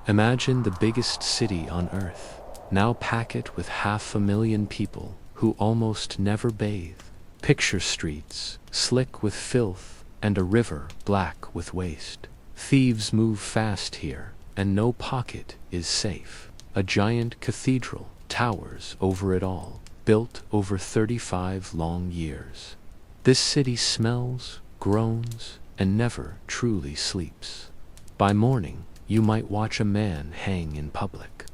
Imagine the biggest city on earth, now packed with 500,000 people who almost never bathe. Picture streets, slick with filth, and a river black with waste. Thieves move fast here, and no pocket is safe. A giant cathedral towers over it all, built over 35 long years. This city smells, groans, and never truly sleeps. By morning, you might watch a man hang in public.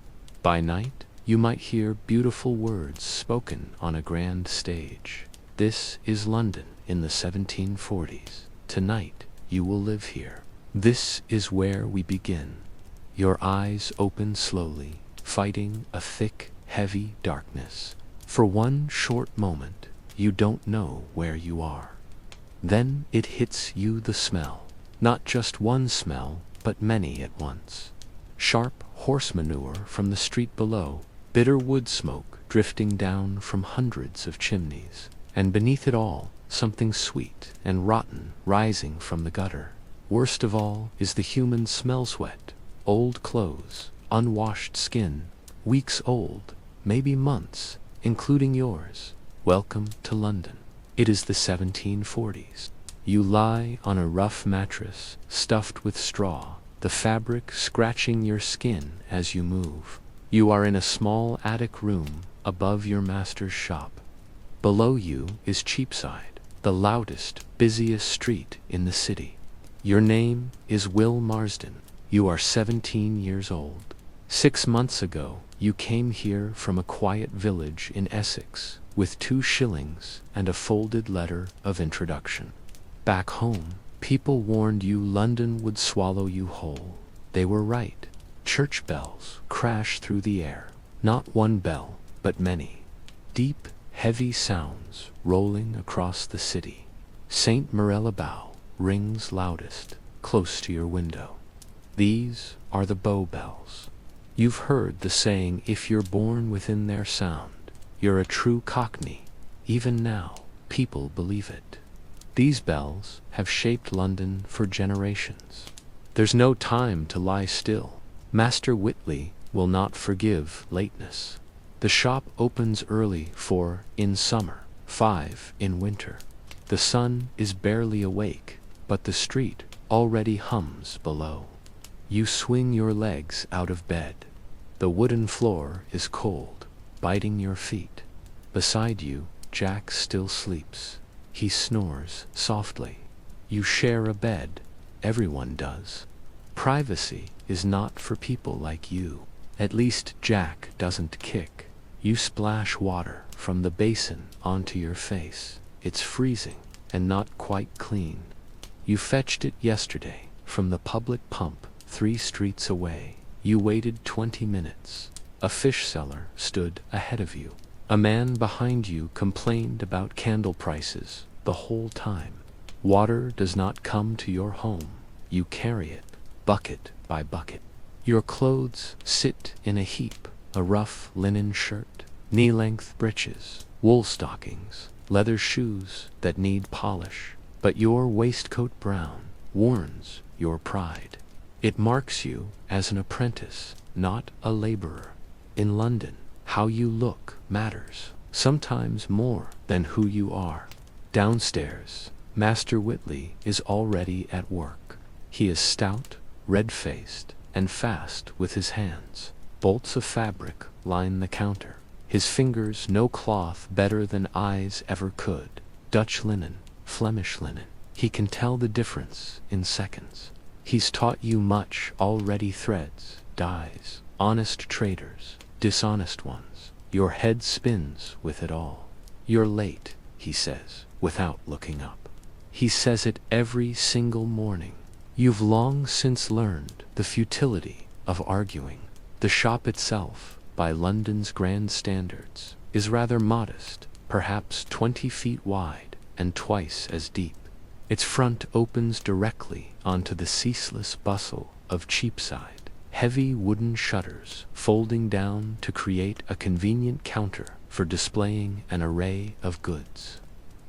By night, you might hear beautiful words spoken on a grand stage. This is London in the 1740s. Tonight, you will live here. This is where we begin. Your eyes open slowly, fighting a thick, heavy darkness. For one short moment, you don't know where you are. Then it hits you, the smell. Not just one smell, but many at once. Sharp horse manure from the street below, bitter wood smoke drifting down from hundreds of chimneys, and beneath it all, something sweet and rotten rising from the gutter. Worst of all is the human smell: sweat, old clothes, unwashed skin, weeks old, maybe months, including yours. Welcome to London. It is the 1740s. You lie on a rough mattress stuffed with straw, the fabric scratching your skin as you move. You are in a small attic room above your master's shop. Below you is Cheapside, the loudest, busiest street in the city. Your name is Will Marsden. You are 17 years old. 6 months ago, you came here from a quiet village in Essex with 2 shillings and a folded letter of introduction. Back home, people warned you London would swallow you whole. They were right. Church bells crash through the air. Not one bell, but many. Deep, heavy sounds rolling across the city. St. Marylebone rings loudest, close to your window. These are the Bow Bells. You've heard the saying, if you're born within their sound, you're a true Cockney. Even now, people believe it. These bells have shaped London for generations. There's no time to lie still. Master Whitley will not forgive lateness. The shop opens early, 4 in summer, 5 in winter. The sun is barely awake, but the street already hums below. You swing your legs out of bed. The wooden floor is cold, biting your feet. Beside you, Jack still sleeps. He snores softly. You share a bed. Everyone does. Privacy is not for people like you. At least Jack doesn't kick. You splash water from the basin onto your face. It's freezing and not quite clean. You fetched it yesterday from the public pump 3 streets away. You waited 20 minutes. A fish seller stood ahead of you. A man behind you complained about candle prices the whole time. Water does not come to your home. You carry it, bucket by bucket. Your clothes sit in a heap: a rough linen shirt, knee-length breeches, wool stockings, leather shoes that need polish. But your waistcoat brown warns your pride. It marks you as an apprentice, not a laborer. In London, how you look matters, sometimes more than who you are. Downstairs, Master Whitley is already at work. He is stout, red-faced, and fast with his hands. Bolts of fabric line the counter. His fingers know cloth better than eyes ever could. Dutch linen, Flemish linen. He can tell the difference in seconds. He's taught you much already: threads, dyes, honest traders, dishonest ones. Your head spins with it all. You're late, he says, without looking up. He says it every single morning. You've long since learned the futility of arguing. The shop itself, by London's grand standards, is rather modest, perhaps 20 feet wide and twice as deep. Its front opens directly onto the ceaseless bustle of Cheapside. Heavy wooden shutters folding down to create a convenient counter for displaying an array of goods.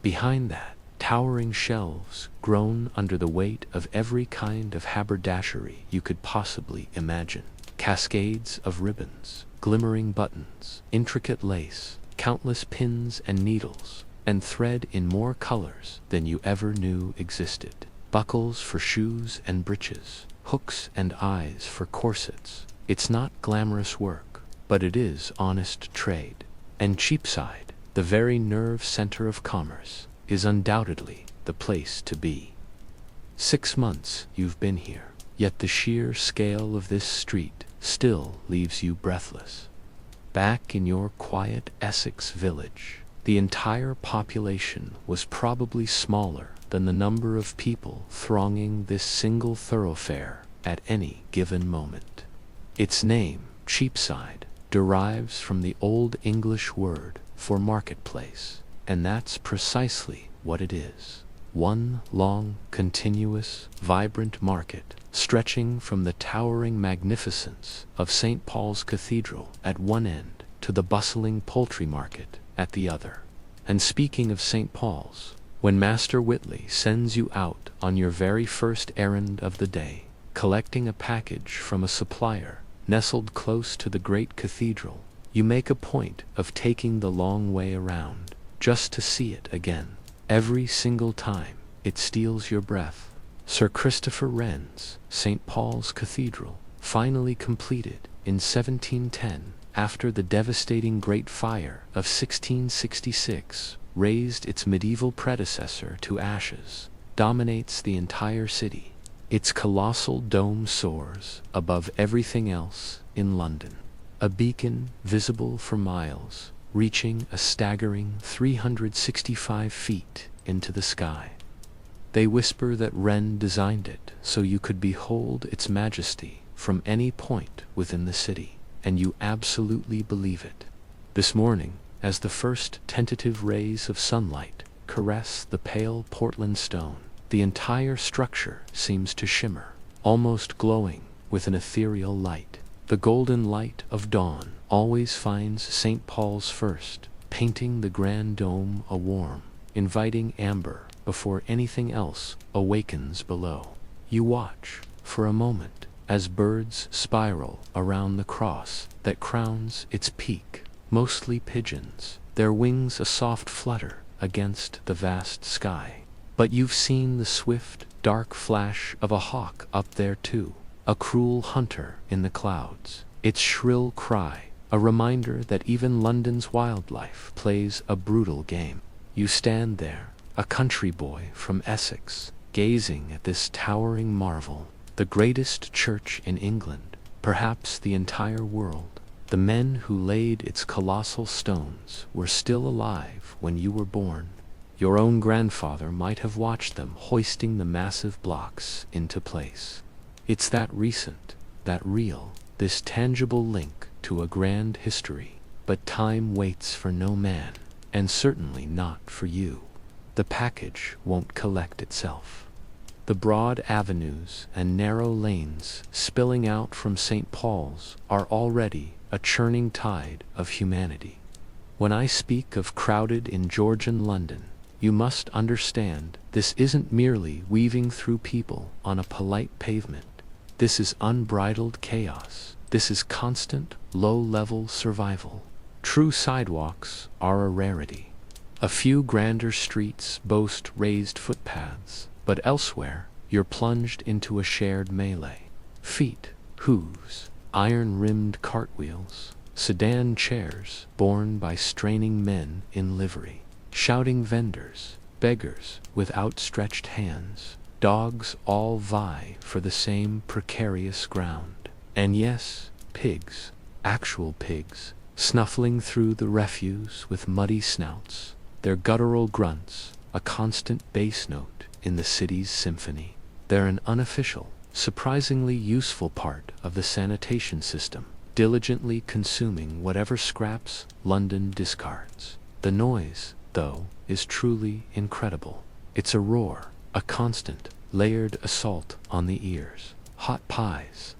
Behind that, towering shelves groan under the weight of every kind of haberdashery you could possibly imagine. Cascades of ribbons, glimmering buttons, intricate lace, countless pins and needles, and thread in more colors than you ever knew existed. Buckles for shoes and breeches, hooks and eyes for corsets. It's not glamorous work, but it is honest trade. And Cheapside, the very nerve center of commerce, is undoubtedly the place to be. 6 months you've been here, yet the sheer scale of this street still leaves you breathless. Back in your quiet Essex village, the entire population was probably smaller than the number of people thronging this single thoroughfare at any given moment. Its name, Cheapside, derives from the Old English word for marketplace, and that's precisely what it is. One long, continuous, vibrant market, stretching from the towering magnificence of St. Paul's Cathedral at one end to the bustling poultry market at the other. And speaking of St. Paul's, when Master Whitley sends you out on your very first errand of the day, collecting a package from a supplier nestled close to the great cathedral, you make a point of taking the long way around, just to see it again. Every single time, it steals your breath. Sir Christopher Wren's St. Paul's Cathedral, finally completed in 1710, after the devastating Great Fire of 1666 razed its medieval predecessor to ashes, dominates the entire city. Its colossal dome soars above everything else in London, a beacon visible for miles, reaching a staggering 365 feet into the sky. They whisper that Wren designed it so you could behold its majesty from any point within the city, and you absolutely believe it. This morning, as the first tentative rays of sunlight caress the pale Portland stone, the entire structure seems to shimmer, almost glowing with an ethereal light. The golden light of dawn always finds St. Paul's first, painting the grand dome a warm, inviting amber before anything else awakens below. You watch, for a moment, as birds spiral around the cross that crowns its peak, mostly pigeons, their wings a soft flutter against the vast sky. But you've seen the swift, dark flash of a hawk up there too, a cruel hunter in the clouds, its shrill cry, a reminder that even London's wildlife plays a brutal game. You stand there, a country boy from Essex, gazing at this towering marvel, the greatest church in England, perhaps the entire world. The men who laid its colossal stones were still alive when you were born. Your own grandfather might have watched them hoisting the massive blocks into place. It's that recent, that real, this tangible link to a grand history. But time waits for no man, and certainly not for you. The package won't collect itself. The broad avenues and narrow lanes spilling out from St. Paul's are already a churning tide of humanity. When I speak of crowded in Georgian London, you must understand this isn't merely weaving through people on a polite pavement. This is unbridled chaos. This is constant, low-level survival. True sidewalks are a rarity. A few grander streets boast raised footpaths, but elsewhere you're plunged into a shared melee. Feet, hooves, iron-rimmed cartwheels, sedan chairs borne by straining men in livery, shouting vendors, beggars with outstretched hands, dogs all vie for the same precarious ground. And yes, pigs, actual pigs, snuffling through the refuse with muddy snouts, their guttural grunts a constant bass note in the city's symphony. They're an unofficial, surprisingly useful part of the sanitation system, diligently consuming whatever scraps London discards. The noise, though, is truly incredible. It's a roar, a constant, layered assault on the ears. Hot pies,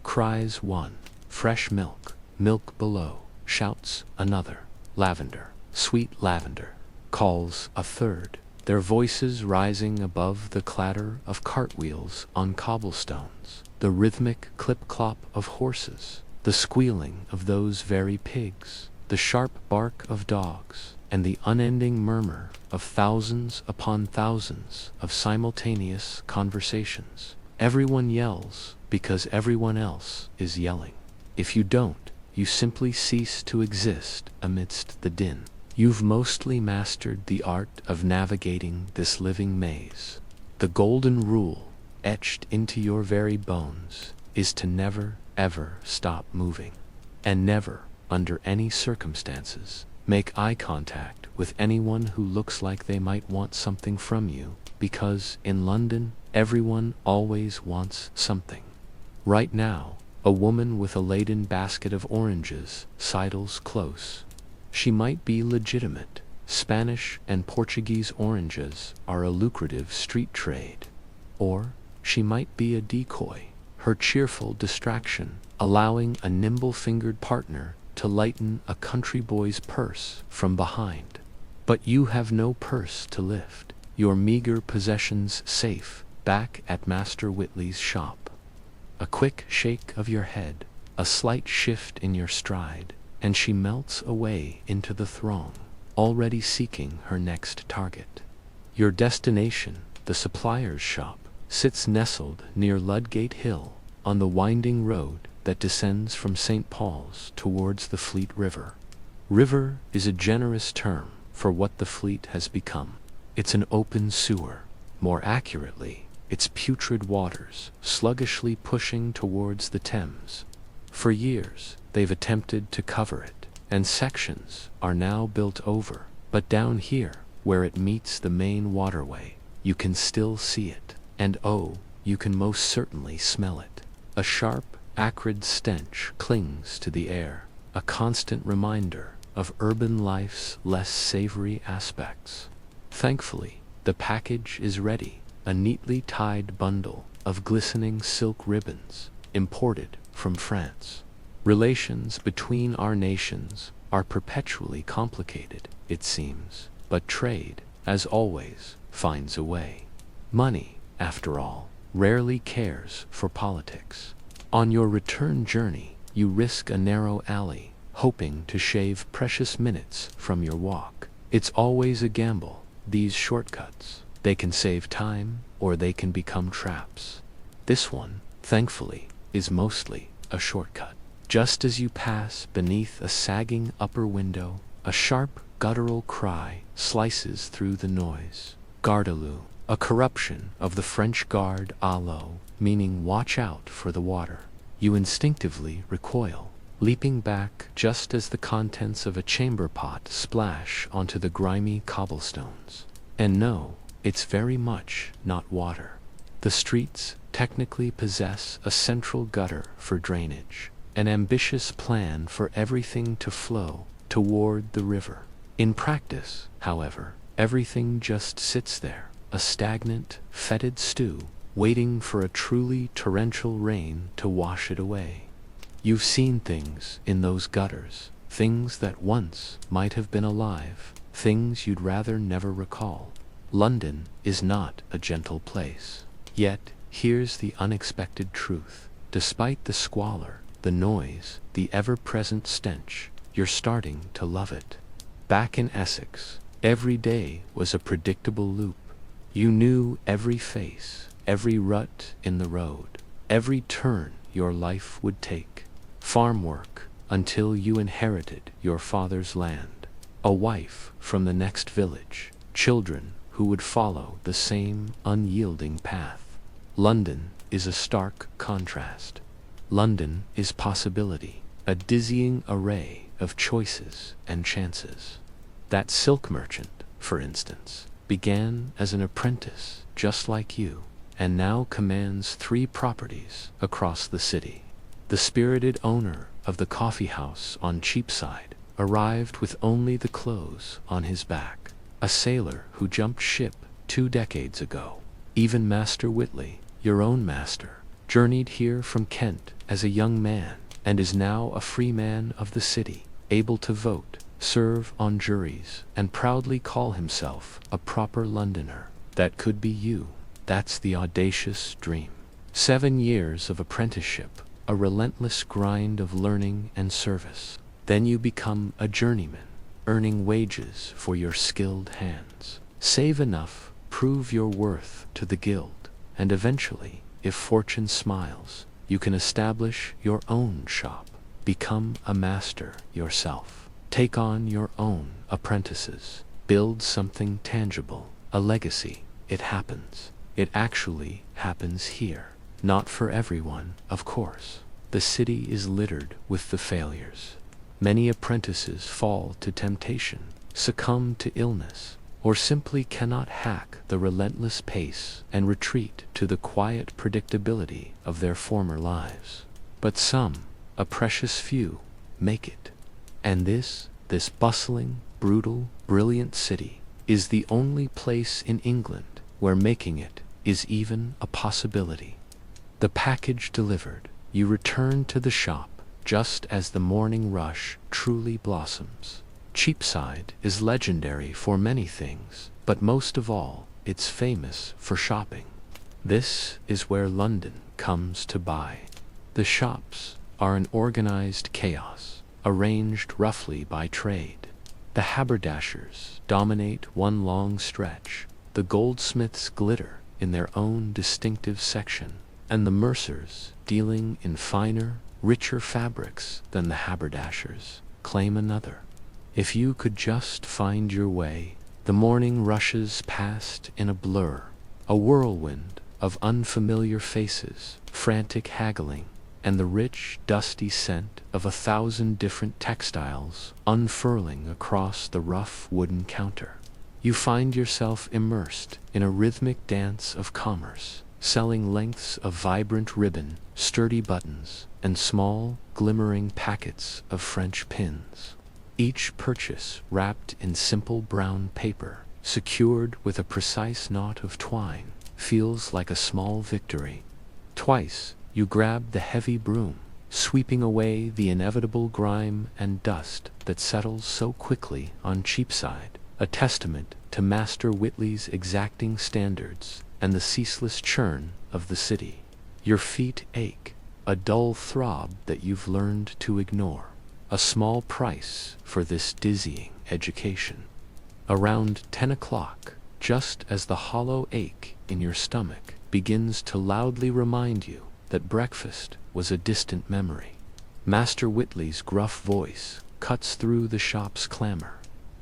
cries one. Fresh milk, milk below, shouts another. Lavender, sweet lavender, calls a third. their voices rising above the clatter of cartwheels on cobblestones, the rhythmic clip-clop of horses, the squealing of those very pigs, the sharp bark of dogs, and the unending murmur of thousands upon thousands of simultaneous conversations. Everyone yells because everyone else is yelling. If you don't, you simply cease to exist amidst the din. You've mostly mastered the art of navigating this living maze. The golden rule, etched into your very bones, is to never, ever stop moving. And never, under any circumstances, make eye contact with anyone who looks like they might want something from you, because in London, everyone always wants something. Right now, a woman with a laden basket of oranges sidles close. She might be legitimate. Spanish and Portuguese oranges are a lucrative street trade. Or she might be a decoy, her cheerful distraction allowing a nimble-fingered partner to lighten a country boy's purse from behind. But you have no purse to lift, your meager possessions safe back at Master Whitley's shop. A quick shake of your head, a slight shift in your stride, and she melts away into the throng, already seeking her next target. Your destination, the supplier's shop, sits nestled near Ludgate Hill, on the winding road that descends from St. Paul's towards the Fleet River. River is a generous term for what the Fleet has become. It's an open sewer. More accurately, its putrid waters sluggishly pushing towards the Thames. For years, they've attempted to cover it, and sections are now built over. But down here, where it meets the main waterway, you can still see it. And oh, you can most certainly smell it. A sharp, acrid stench clings to the air, a constant reminder of urban life's less savory aspects. Thankfully, the package is ready, a neatly tied bundle of glistening silk ribbons, imported from France. Relations between our nations are perpetually complicated, it seems, but trade, as always, finds a way. Money, after all, rarely cares for politics. On your return journey, you risk a narrow alley, hoping to shave precious minutes from your walk. It's always a gamble, these shortcuts. They can save time, or they can become traps. This one, thankfully, is mostly a shortcut. Just as you pass beneath a sagging upper window, a sharp, guttural cry slices through the noise. Garde-à-l'eau, a corruption of the French garde à l'eau, meaning watch out for the water. You instinctively recoil, leaping back just as the contents of a chamber pot splash onto the grimy cobblestones. And no, it's very much not water. The streets technically possess a central gutter for drainage, an ambitious plan for everything to flow toward the river. In practice, however, everything just sits there, a stagnant, fetid stew, waiting for a truly torrential rain to wash it away. You've seen things in those gutters, things that once might have been alive, things you'd rather never recall. London is not a gentle place. Yet, here's the unexpected truth. Despite the squalor, the noise, the ever-present stench, you're starting to love it. Back in Essex, every day was a predictable loop. You knew every face, every rut in the road, every turn your life would take. Farm work, until you inherited your father's land. A wife from the next village. Children who would follow the same unyielding path. London is a stark contrast. London is possibility, a dizzying array of choices and chances. That silk merchant, for instance, began as an apprentice just like you, and now commands 3 properties across the city. The spirited owner of the coffee house on Cheapside arrived with only the clothes on his back. A sailor who jumped ship 2 decades ago. Even Master Whitley, your own master, journeyed here from Kent as a young man, and is now a free man of the city, able to vote, serve on juries, and proudly call himself a proper Londoner. That could be you. That's the audacious dream. 7 years of apprenticeship, a relentless grind of learning and service. Then you become a journeyman, earning wages for your skilled hands. Save enough, prove your worth to the guild, and eventually, if fortune smiles, you can establish your own shop, become a master yourself, take on your own apprentices, build something tangible, a legacy. It happens. It actually happens here. Not for everyone, of course. The city is littered with the failures. Many apprentices fall to temptation, succumb to illness, or simply cannot hack the relentless pace and retreat to the quiet predictability of their former lives. But some, a precious few, make it. And this bustling, brutal, brilliant city is the only place in England where making it is even a possibility. The package delivered, you return to the shop just as the morning rush truly blossoms. Cheapside is legendary for many things, but most of all, it's famous for shopping. This is where London comes to buy. The shops are an organized chaos, arranged roughly by trade. The haberdashers dominate one long stretch, the goldsmiths glitter in their own distinctive section, and the mercers, dealing in finer, richer fabrics than the haberdashers, claim another. If you could just find your way, the morning rushes past in a blur, a whirlwind of unfamiliar faces, frantic haggling, and the rich, dusty scent of 1,000 different textiles unfurling across the rough wooden counter. You find yourself immersed in a rhythmic dance of commerce, selling lengths of vibrant ribbon, sturdy buttons, and small, glimmering packets of French pins. Each purchase wrapped in simple brown paper, secured with a precise knot of twine, feels like a small victory. Twice, you grab the heavy broom, sweeping away the inevitable grime and dust that settles so quickly on Cheapside, a testament to Master Whitley's exacting standards and the ceaseless churn of the city. Your feet ache, a dull throb that you've learned to ignore, a small price for this dizzying education. Around 10 o'clock, just as the hollow ache in your stomach begins to loudly remind you that breakfast was a distant memory, Master Whitley's gruff voice cuts through the shop's clamor.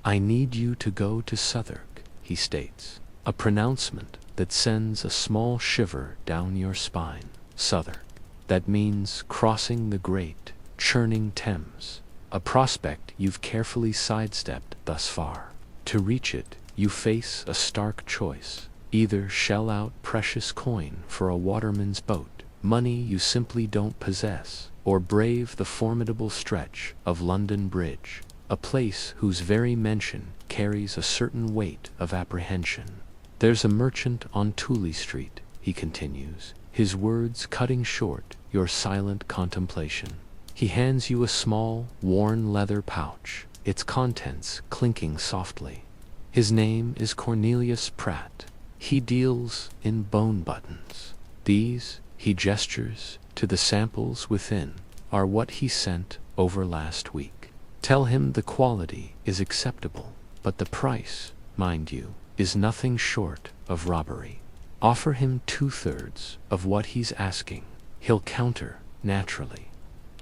"I need you to go to Southwark," he states, a pronouncement that sends a small shiver down your spine. Southwark. That means crossing the great, churning Thames, a prospect you've carefully sidestepped thus far. To reach it, you face a stark choice. Either shell out precious coin for a waterman's boat, money you simply don't possess, or brave the formidable stretch of London Bridge, a place whose very mention carries a certain weight of apprehension. "There's a merchant on Tooley Street," he continues, his words cutting short your silent contemplation. He hands you a small, worn leather pouch, its contents clinking softly. His name is Cornelius Pratt. He deals in bone buttons. These, he gestures to the samples within, are what he sent over last week. Tell him the quality is acceptable, but the price, mind you, is nothing short of robbery. Offer him 2/3 of what he's asking. He'll counter, naturally.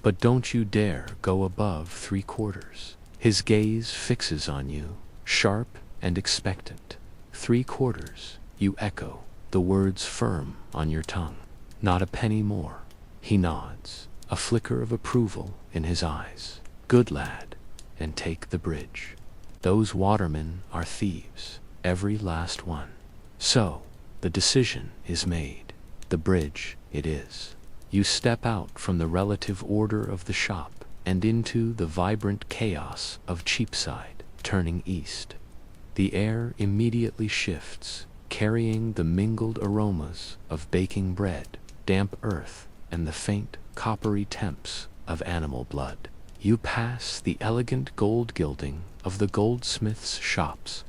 But don't you dare go above 3/4. His gaze fixes on you, sharp and expectant. 3/4, you echo, the words firm on your tongue. Not a penny more. He nods, a flicker of approval in his eyes. "Good lad, and take the bridge. Those watermen are thieves, every last one." So, the decision is made. The bridge it is. You step out from the relative order of the shop and into the vibrant chaos of Cheapside, turning east. The air immediately shifts, carrying the mingled aromas of baking bread, damp earth, and the faint, coppery temps of animal blood. You pass the elegant gold gilding of the goldsmiths' shops,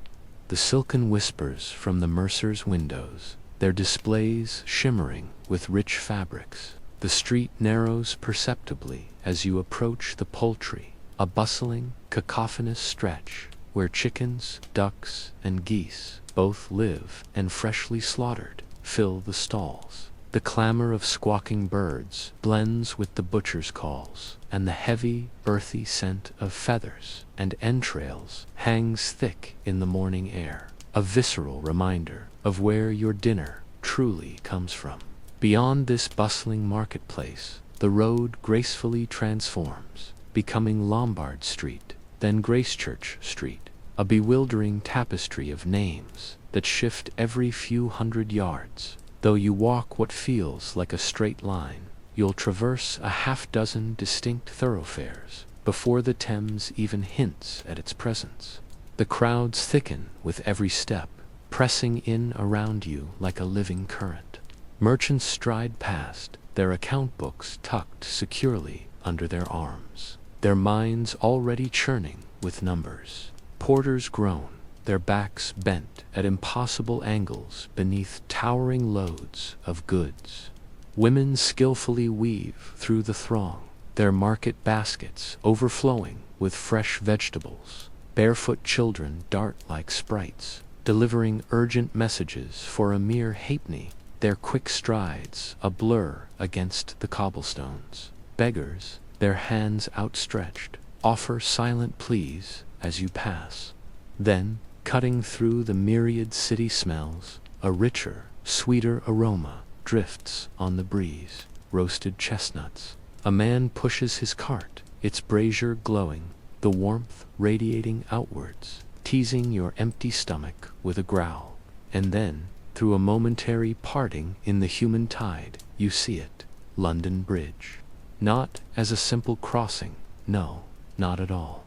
the silken whispers from the mercer's windows, their displays shimmering with rich fabrics. The street narrows perceptibly as you approach the poultry, a bustling, cacophonous stretch where chickens, ducks, and geese, both live and freshly slaughtered, fill the stalls. The clamor of squawking birds blends with the butcher's calls, and the heavy, earthy scent of feathers and entrails hangs thick in the morning air, a visceral reminder of where your dinner truly comes from. Beyond this bustling marketplace, the road gracefully transforms, becoming Lombard Street, then Gracechurch Street, a bewildering tapestry of names that shift every few hundred yards. Though you walk what feels like a straight line, you'll traverse a half-dozen distinct thoroughfares before the Thames even hints at its presence. The crowds thicken with every step, pressing in around you like a living current. Merchants stride past, their account books tucked securely under their arms, their minds already churning with numbers. Porters groan, their backs bent at impossible angles beneath towering loads of goods. Women skillfully weave through the throng, their market baskets overflowing with fresh vegetables. Barefoot children dart like sprites, delivering urgent messages for a mere halfpenny, their quick strides a blur against the cobblestones. Beggars, their hands outstretched, offer silent pleas as you pass. Then, cutting through the myriad city smells, a richer, sweeter aroma drifts on the breeze. Roasted chestnuts. A man pushes his cart, its brazier glowing, the warmth radiating outwards, teasing your empty stomach with a growl. And then, through a momentary parting in the human tide, you see it, London Bridge. Not as a simple crossing, no, not at all.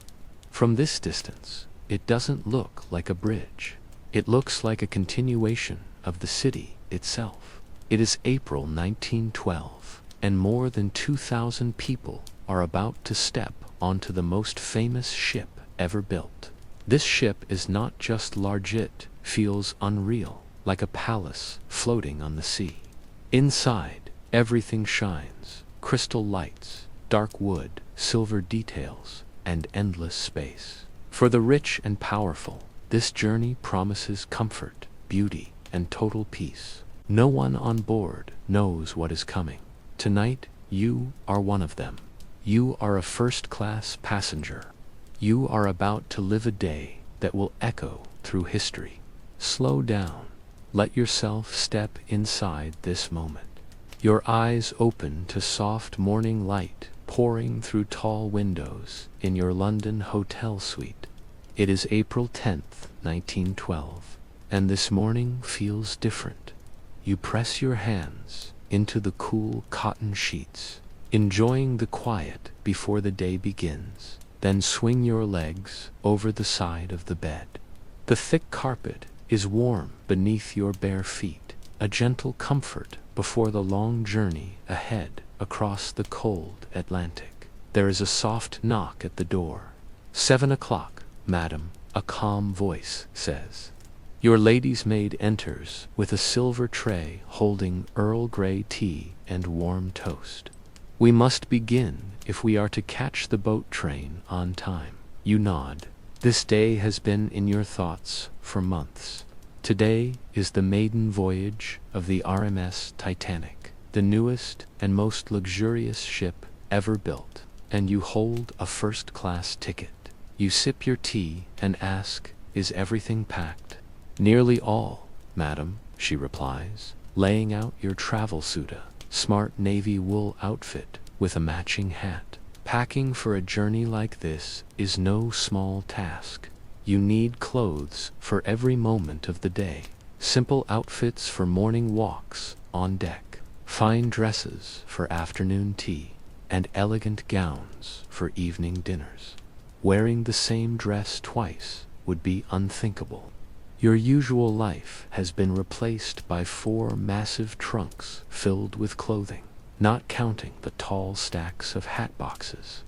From this distance, it doesn't look like a bridge. It looks like a continuation of the city itself. It is April 1912, and more than 2,000 people are about to step onto the most famous ship ever built. This ship is not just large, it feels unreal, like a palace floating on the sea. Inside, everything shines, crystal lights, dark wood, silver details, and endless space. For the rich and powerful, this journey promises comfort, beauty, and total peace. No one on board knows what is coming. Tonight, you are one of them. You are a first-class passenger. You are about to live a day that will echo through history. Slow down. Let yourself step inside this moment. Your eyes open to soft morning light pouring through tall windows in your London hotel suite. It is April 10th, 1912, and this morning feels different. You press your hands into the cool cotton sheets, enjoying the quiet before the day begins, then swing your legs over the side of the bed. The thick carpet is warm beneath your bare feet, a gentle comfort before the long journey ahead across the cold Atlantic. There is a soft knock at the door. 7 o'clock, madam, a calm voice says. Your lady's maid enters with a silver tray holding Earl Grey tea and warm toast. We must begin if we are to catch the boat train on time. You nod. This day has been in your thoughts for months. Today is the maiden voyage of the RMS Titanic, the newest and most luxurious ship ever built, and you hold a first-class ticket. You sip your tea and ask, is everything packed? Nearly all, madam, she replies, laying out your travel suit, a smart navy wool outfit with a matching hat. Packing for a journey like this is no small task. You need clothes for every moment of the day, simple outfits for morning walks on deck, fine dresses for afternoon tea, and elegant gowns for evening dinners. Wearing the same dress twice would be unthinkable. Your usual life has been replaced by 4 massive trunks filled with clothing, not counting the tall stacks of hat boxes.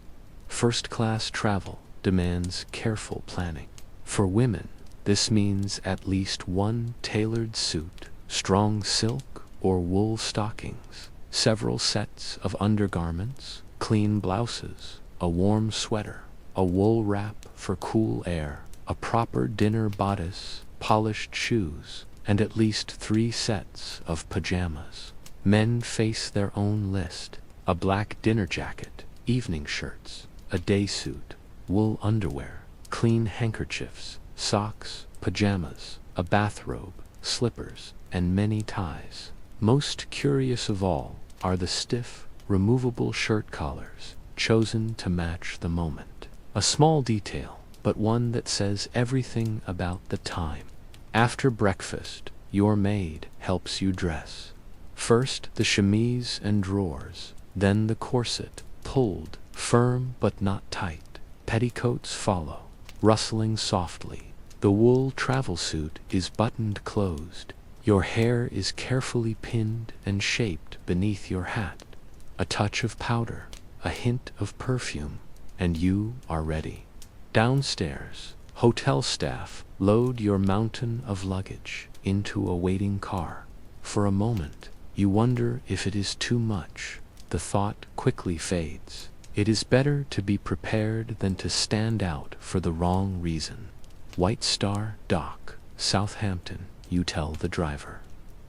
First-class travel demands careful planning. For women, this means at least one tailored suit, strong silk or wool stockings, several sets of undergarments, clean blouses, a warm sweater, a wool wrap for cool air, a proper dinner bodice, polished shoes, and at least 3 sets of pajamas. Men face their own list: a black dinner jacket, evening shirts, a day suit, wool underwear, clean handkerchiefs, socks, pajamas, a bathrobe, slippers, and many ties. Most curious of all are the stiff, removable shirt collars, chosen to match the moment. A small detail, but one that says everything about the time. After breakfast, your maid helps you dress. First the chemise and drawers, then the corset, pulled, firm but not tight. Petticoats follow, rustling softly. The wool travel suit is buttoned closed. Your hair is carefully pinned and shaped beneath your hat. A touch of powder, a hint of perfume, and you are ready. Downstairs, hotel staff load your mountain of luggage into a waiting car. For a moment, you wonder if it is too much. The thought quickly fades. It is better to be prepared than to stand out for the wrong reason. White Star Dock, Southampton, you tell the driver.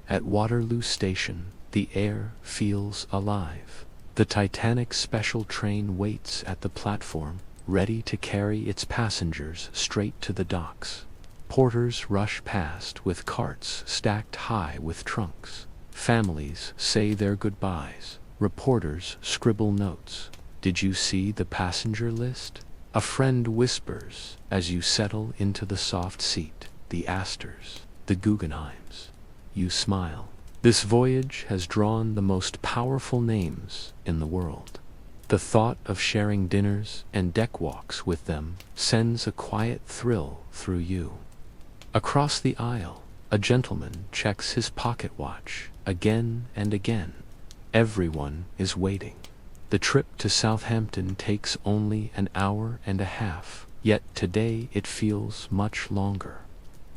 At Waterloo Station, the air feels alive. The Titanic's special train waits at the platform, ready to carry its passengers straight to the docks. Porters rush past with carts stacked high with trunks. Families say their goodbyes. Reporters scribble notes. Did you see the passenger list? A friend whispers as you settle into the soft seat. The Astors, the Guggenheims. You smile. This voyage has drawn the most powerful names in the world. The thought of sharing dinners and deck walks with them sends a quiet thrill through you. Across the aisle, a gentleman checks his pocket watch again and again. Everyone is waiting. The trip to Southampton takes only an hour and a half, yet today it feels much longer.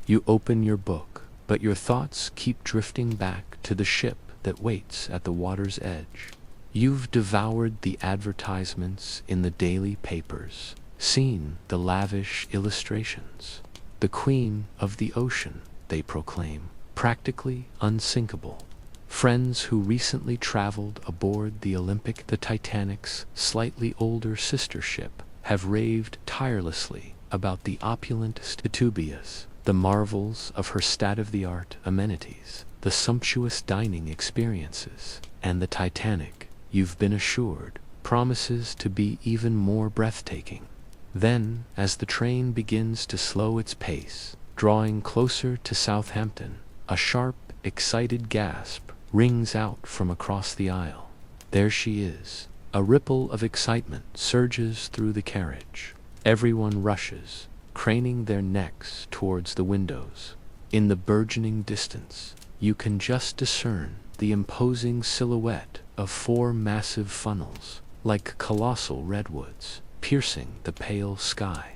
You open your book, but your thoughts keep drifting back to the ship that waits at the water's edge. You've devoured the advertisements in the daily papers, seen the lavish illustrations. The Queen of the Ocean, they proclaim, practically unsinkable. Friends who recently traveled aboard the Titanic's slightly older sister ship have raved tirelessly about the opulent Titubius, the marvels of her state-of-the-art amenities, the sumptuous dining experiences, and the Titanic, you've been assured, promises to be even more breathtaking. Then, as the train begins to slow its pace, drawing closer to Southampton, a sharp, excited gasp rings out from across the aisle. There she is. A ripple of excitement surges through the carriage. Everyone rushes, craning their necks towards the windows. In the burgeoning distance, you can just discern the imposing silhouette of 4 massive funnels, like colossal redwoods, piercing the pale sky.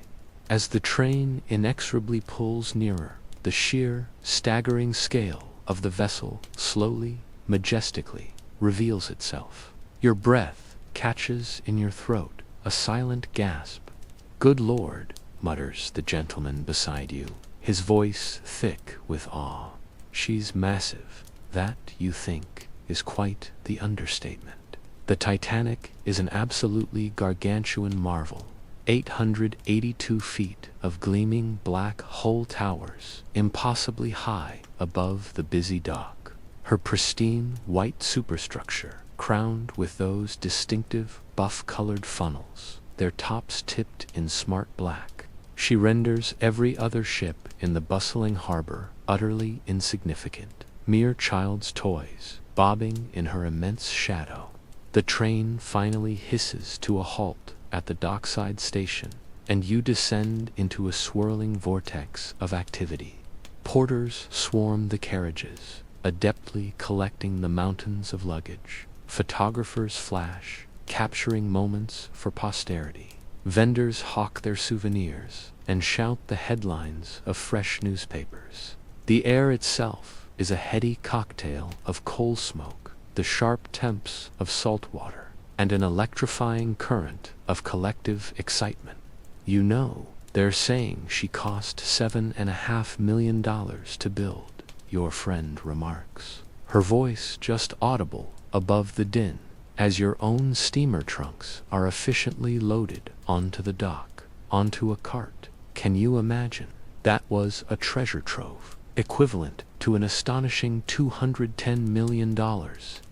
As the train inexorably pulls nearer, the sheer, staggering scale of the vessel slowly, majestically reveals itself. Your breath catches in your throat, a silent gasp. "Good Lord," mutters the gentleman beside you, his voice thick with awe. "She's massive. That, you think, is quite the understatement." The Titanic is an absolutely gargantuan marvel. 882 feet of gleaming black hull towers, impossibly high above the busy dock. Her pristine white superstructure, crowned with those distinctive buff-colored funnels, their tops tipped in smart black. She renders every other ship in the bustling harbor utterly insignificant, mere child's toys, bobbing in her immense shadow. The train finally hisses to a halt at the dockside station, and you descend into a swirling vortex of activity. Porters swarm the carriages, adeptly collecting the mountains of luggage. Photographers flash, capturing moments for posterity. Vendors hawk their souvenirs and shout the headlines of fresh newspapers. The air itself is a heady cocktail of coal smoke, the sharp temps of salt water, and an electrifying current of collective excitement. You know, they're saying she cost $7.5 million to build, your friend remarks, her voice just audible above the din, as your own steamer trunks are efficiently loaded onto the dock, onto a cart. Can you imagine? That was a treasure trove, equivalent to an astonishing $210 million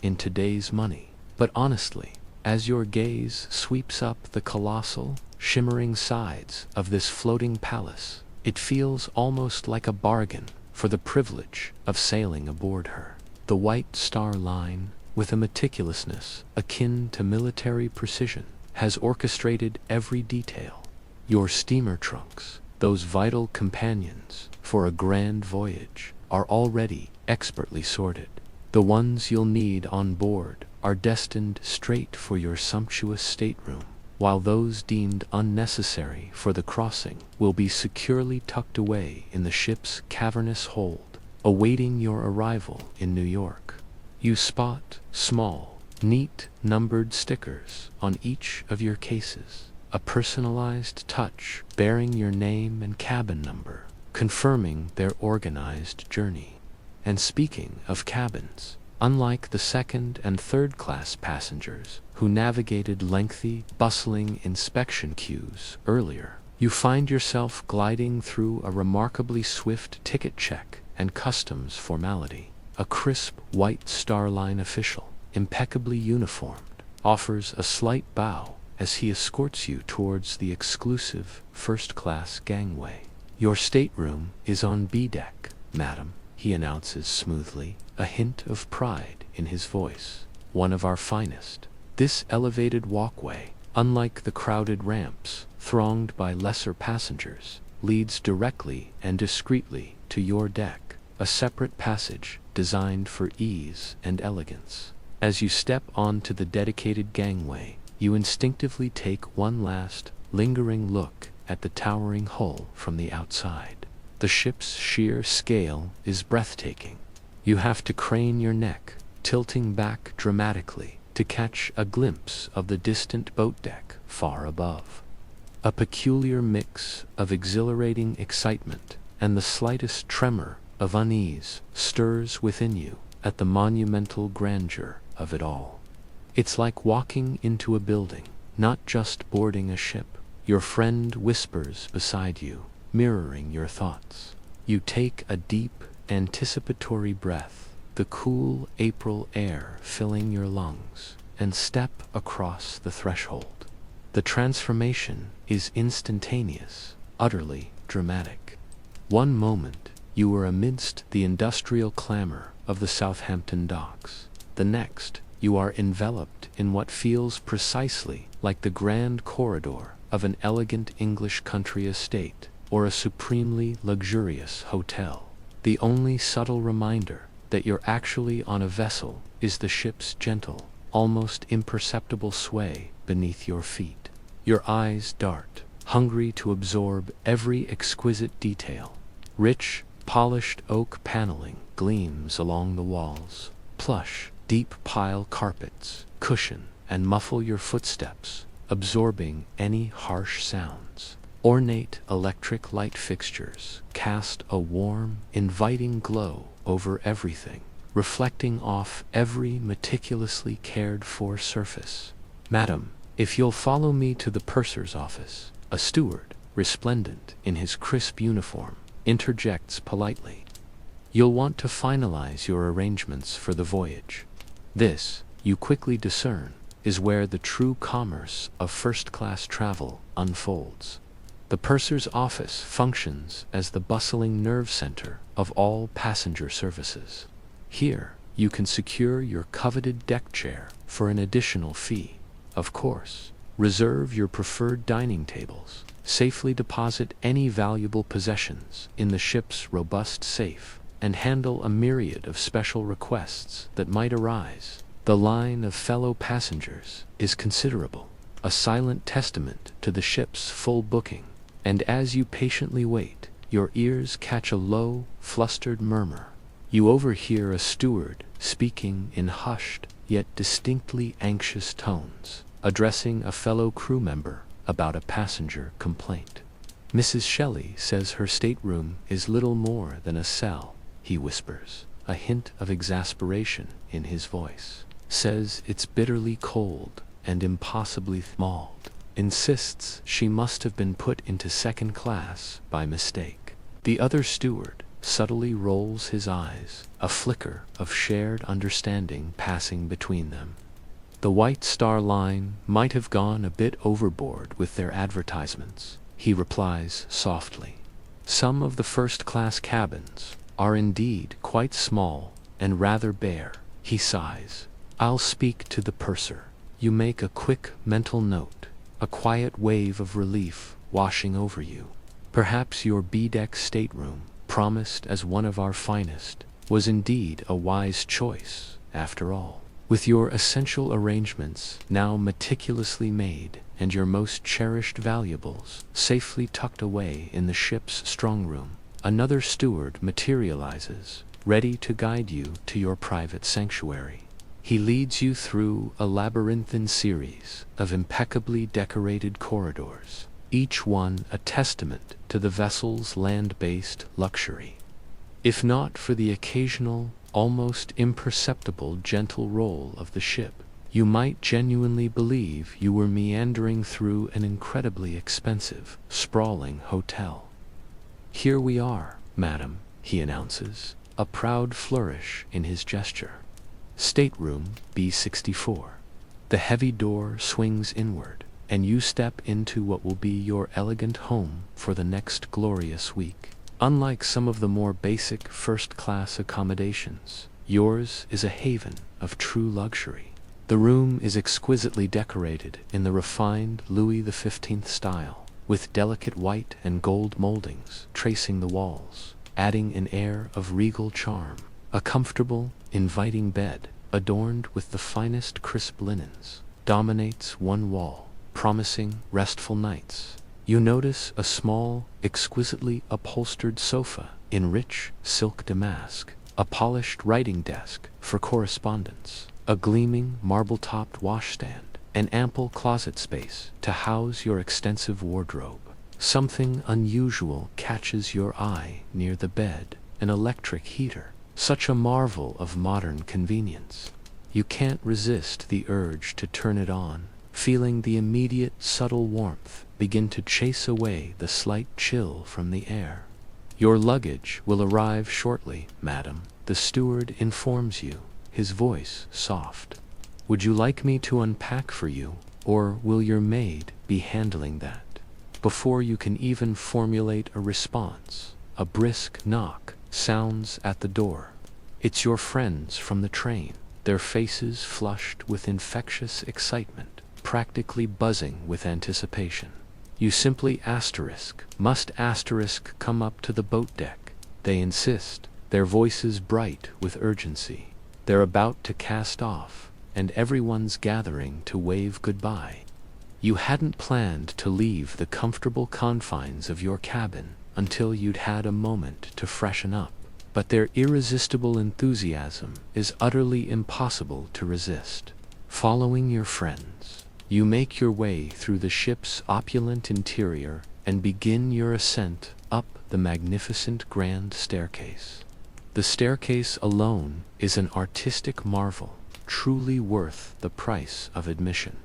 in today's money. But honestly, as your gaze sweeps up the colossal, shimmering sides of this floating palace, it feels almost like a bargain for the privilege of sailing aboard her. The White Star Line, with a meticulousness akin to military precision, has orchestrated every detail. Your steamer trunks, those vital companions for a grand voyage, are already expertly sorted. The ones you'll need on board are destined straight for your sumptuous stateroom, while those deemed unnecessary for the crossing will be securely tucked away in the ship's cavernous hold, awaiting your arrival in New York. You spot small, neat, numbered stickers on each of your cases, a personalized touch bearing your name and cabin number, confirming their organized journey. And speaking of cabins, unlike the second and third class passengers who navigated lengthy, bustling inspection queues earlier, you find yourself gliding through a remarkably swift ticket check and customs formality. A crisp White Star Line official, impeccably uniformed, offers a slight bow as he escorts you towards the exclusive first-class gangway. Your stateroom is on B deck, madam, he announces smoothly, a hint of pride in his voice. One of our finest. This elevated walkway, unlike the crowded ramps thronged by lesser passengers, leads directly and discreetly to your deck, a separate passage designed for ease and elegance. As you step onto the dedicated gangway, you instinctively take one last, lingering look at the towering hull from the outside. The ship's sheer scale is breathtaking. You have to crane your neck, tilting back dramatically to catch a glimpse of the distant boat deck far above. A peculiar mix of exhilarating excitement and the slightest tremor of unease stirs within you at the monumental grandeur of it all. It's like walking into a building, not just boarding a ship. Your friend whispers beside you, mirroring your thoughts. You take a deep, anticipatory breath, the cool April air filling your lungs, and step across the threshold. The transformation is instantaneous, utterly dramatic. One moment, you are amidst the industrial clamor of the Southampton docks. The next, you are enveloped in what feels precisely like the grand corridor of an elegant English country estate or a supremely luxurious hotel. The only subtle reminder that you're actually on a vessel is the ship's gentle, almost imperceptible sway beneath your feet. Your eyes dart, hungry to absorb every exquisite detail. Rich, polished oak paneling gleams along the walls. Plush, deep pile carpets cushion and muffle your footsteps, absorbing any harsh sounds. Ornate electric light fixtures cast a warm, inviting glow over everything, reflecting off every meticulously cared-for surface. Madam, if you'll follow me to the purser's office, a steward, resplendent in his crisp uniform, interjects politely. You'll want to finalize your arrangements for the voyage. This, you quickly discern, is where the true commerce of first-class travel unfolds. The purser's office functions as the bustling nerve center of all passenger services. Here, you can secure your coveted deck chair for an additional fee. Of course, reserve your preferred dining tables, safely deposit any valuable possessions in the ship's robust safe, and handle a myriad of special requests that might arise. The line of fellow passengers is considerable. a silent testament to the ship's full booking. And as you patiently wait, your ears catch a low, flustered murmur. You overhear a steward speaking in hushed, yet distinctly anxious tones, addressing a fellow crew member about a passenger complaint. "Mrs. Shelley says her stateroom is little more than a cell," he whispers, a hint of exasperation in his voice. "Says it's bitterly cold and impossibly mauled. Insists she must have been put into second class by mistake." The other steward subtly rolls his eyes, a flicker of shared understanding passing between them. "The White Star Line might have gone a bit overboard with their advertisements," he replies softly. "Some of the first-class cabins are indeed quite small and rather bare," he sighs. "I'll speak to the purser." You make a quick mental note, a quiet wave of relief washing over you. Perhaps your B-deck stateroom, promised as one of our finest, was indeed a wise choice, after all. With your essential arrangements now meticulously made and your most cherished valuables safely tucked away in the ship's strongroom, another steward materializes, ready to guide you to your private sanctuary. He leads you through a labyrinthine series of impeccably decorated corridors, each one a testament to the vessel's land-based luxury. If not for the occasional, almost imperceptible gentle roll of the ship, you might genuinely believe you were meandering through an incredibly expensive, sprawling hotel. "Here we are, madam," he announces, a proud flourish in his gesture. "Stateroom B64. The heavy door swings inward, and you step into what will be your elegant home for the next glorious week. Unlike some of the more basic first-class accommodations, yours is a haven of true luxury. The room is exquisitely decorated in the refined Louis XV style, with delicate white and gold moldings tracing the walls, adding an air of regal charm. A comfortable, inviting bed, adorned with the finest crisp linens, dominates one wall, promising restful nights. You notice a small, exquisitely upholstered sofa in rich silk damask, a polished writing desk for correspondence, a gleaming marble-topped washstand, and ample closet space to house your extensive wardrobe. Something unusual catches your eye near the bed, an electric heater. Such a marvel of modern convenience. You can't resist the urge to turn it on, feeling the immediate subtle warmth begin to chase away the slight chill from the air. "Your luggage will arrive shortly, madam," the steward informs you, his voice soft. "Would you like me to unpack for you, or will your maid be handling that?" Before you can even formulate a response, a brisk knock sounds at the door. It's your friends from the train, their faces flushed with infectious excitement, practically buzzing with anticipation. You simply must come up to the boat deck. They insist, their voices bright with urgency. They're about to cast off, and everyone's gathering to wave goodbye. You hadn't planned to leave the comfortable confines of your cabin until you'd had a moment to freshen up, but their irresistible enthusiasm is utterly impossible to resist. Following your friends, you make your way through the ship's opulent interior and begin your ascent up the magnificent grand staircase. The staircase alone is an artistic marvel, truly worth the price of admission.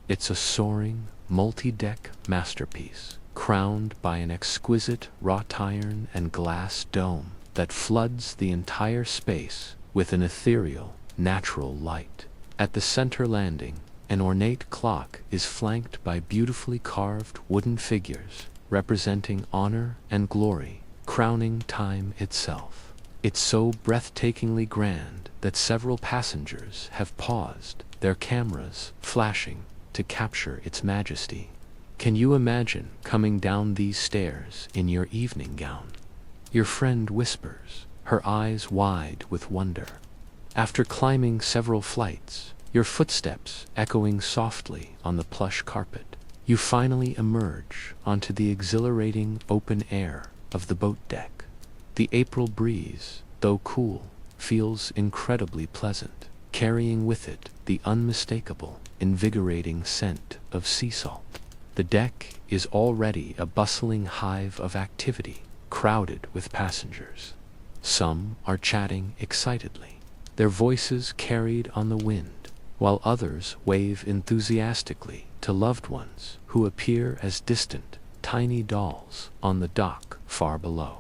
It's a soaring, multi-deck masterpiece, crowned by an exquisite wrought iron and glass dome that floods the entire space with an ethereal, natural light. At the center landing, an ornate clock is flanked by beautifully carved wooden figures representing honor and glory, crowning time itself. It's so breathtakingly grand that several passengers have paused, their cameras flashing to capture its majesty. Can you imagine coming down these stairs in your evening gown? Your friend whispers, her eyes wide with wonder. After climbing several flights, your footsteps echoing softly on the plush carpet. You finally emerge onto the exhilarating open air of the boat deck. The April breeze, though cool, feels incredibly pleasant, carrying with it the unmistakable, invigorating scent of sea salt. The deck is already a bustling hive of activity, crowded with passengers. Some are chatting excitedly, their voices carried on the wind, while others wave enthusiastically to loved ones who appear as distant, tiny dolls on the dock far below.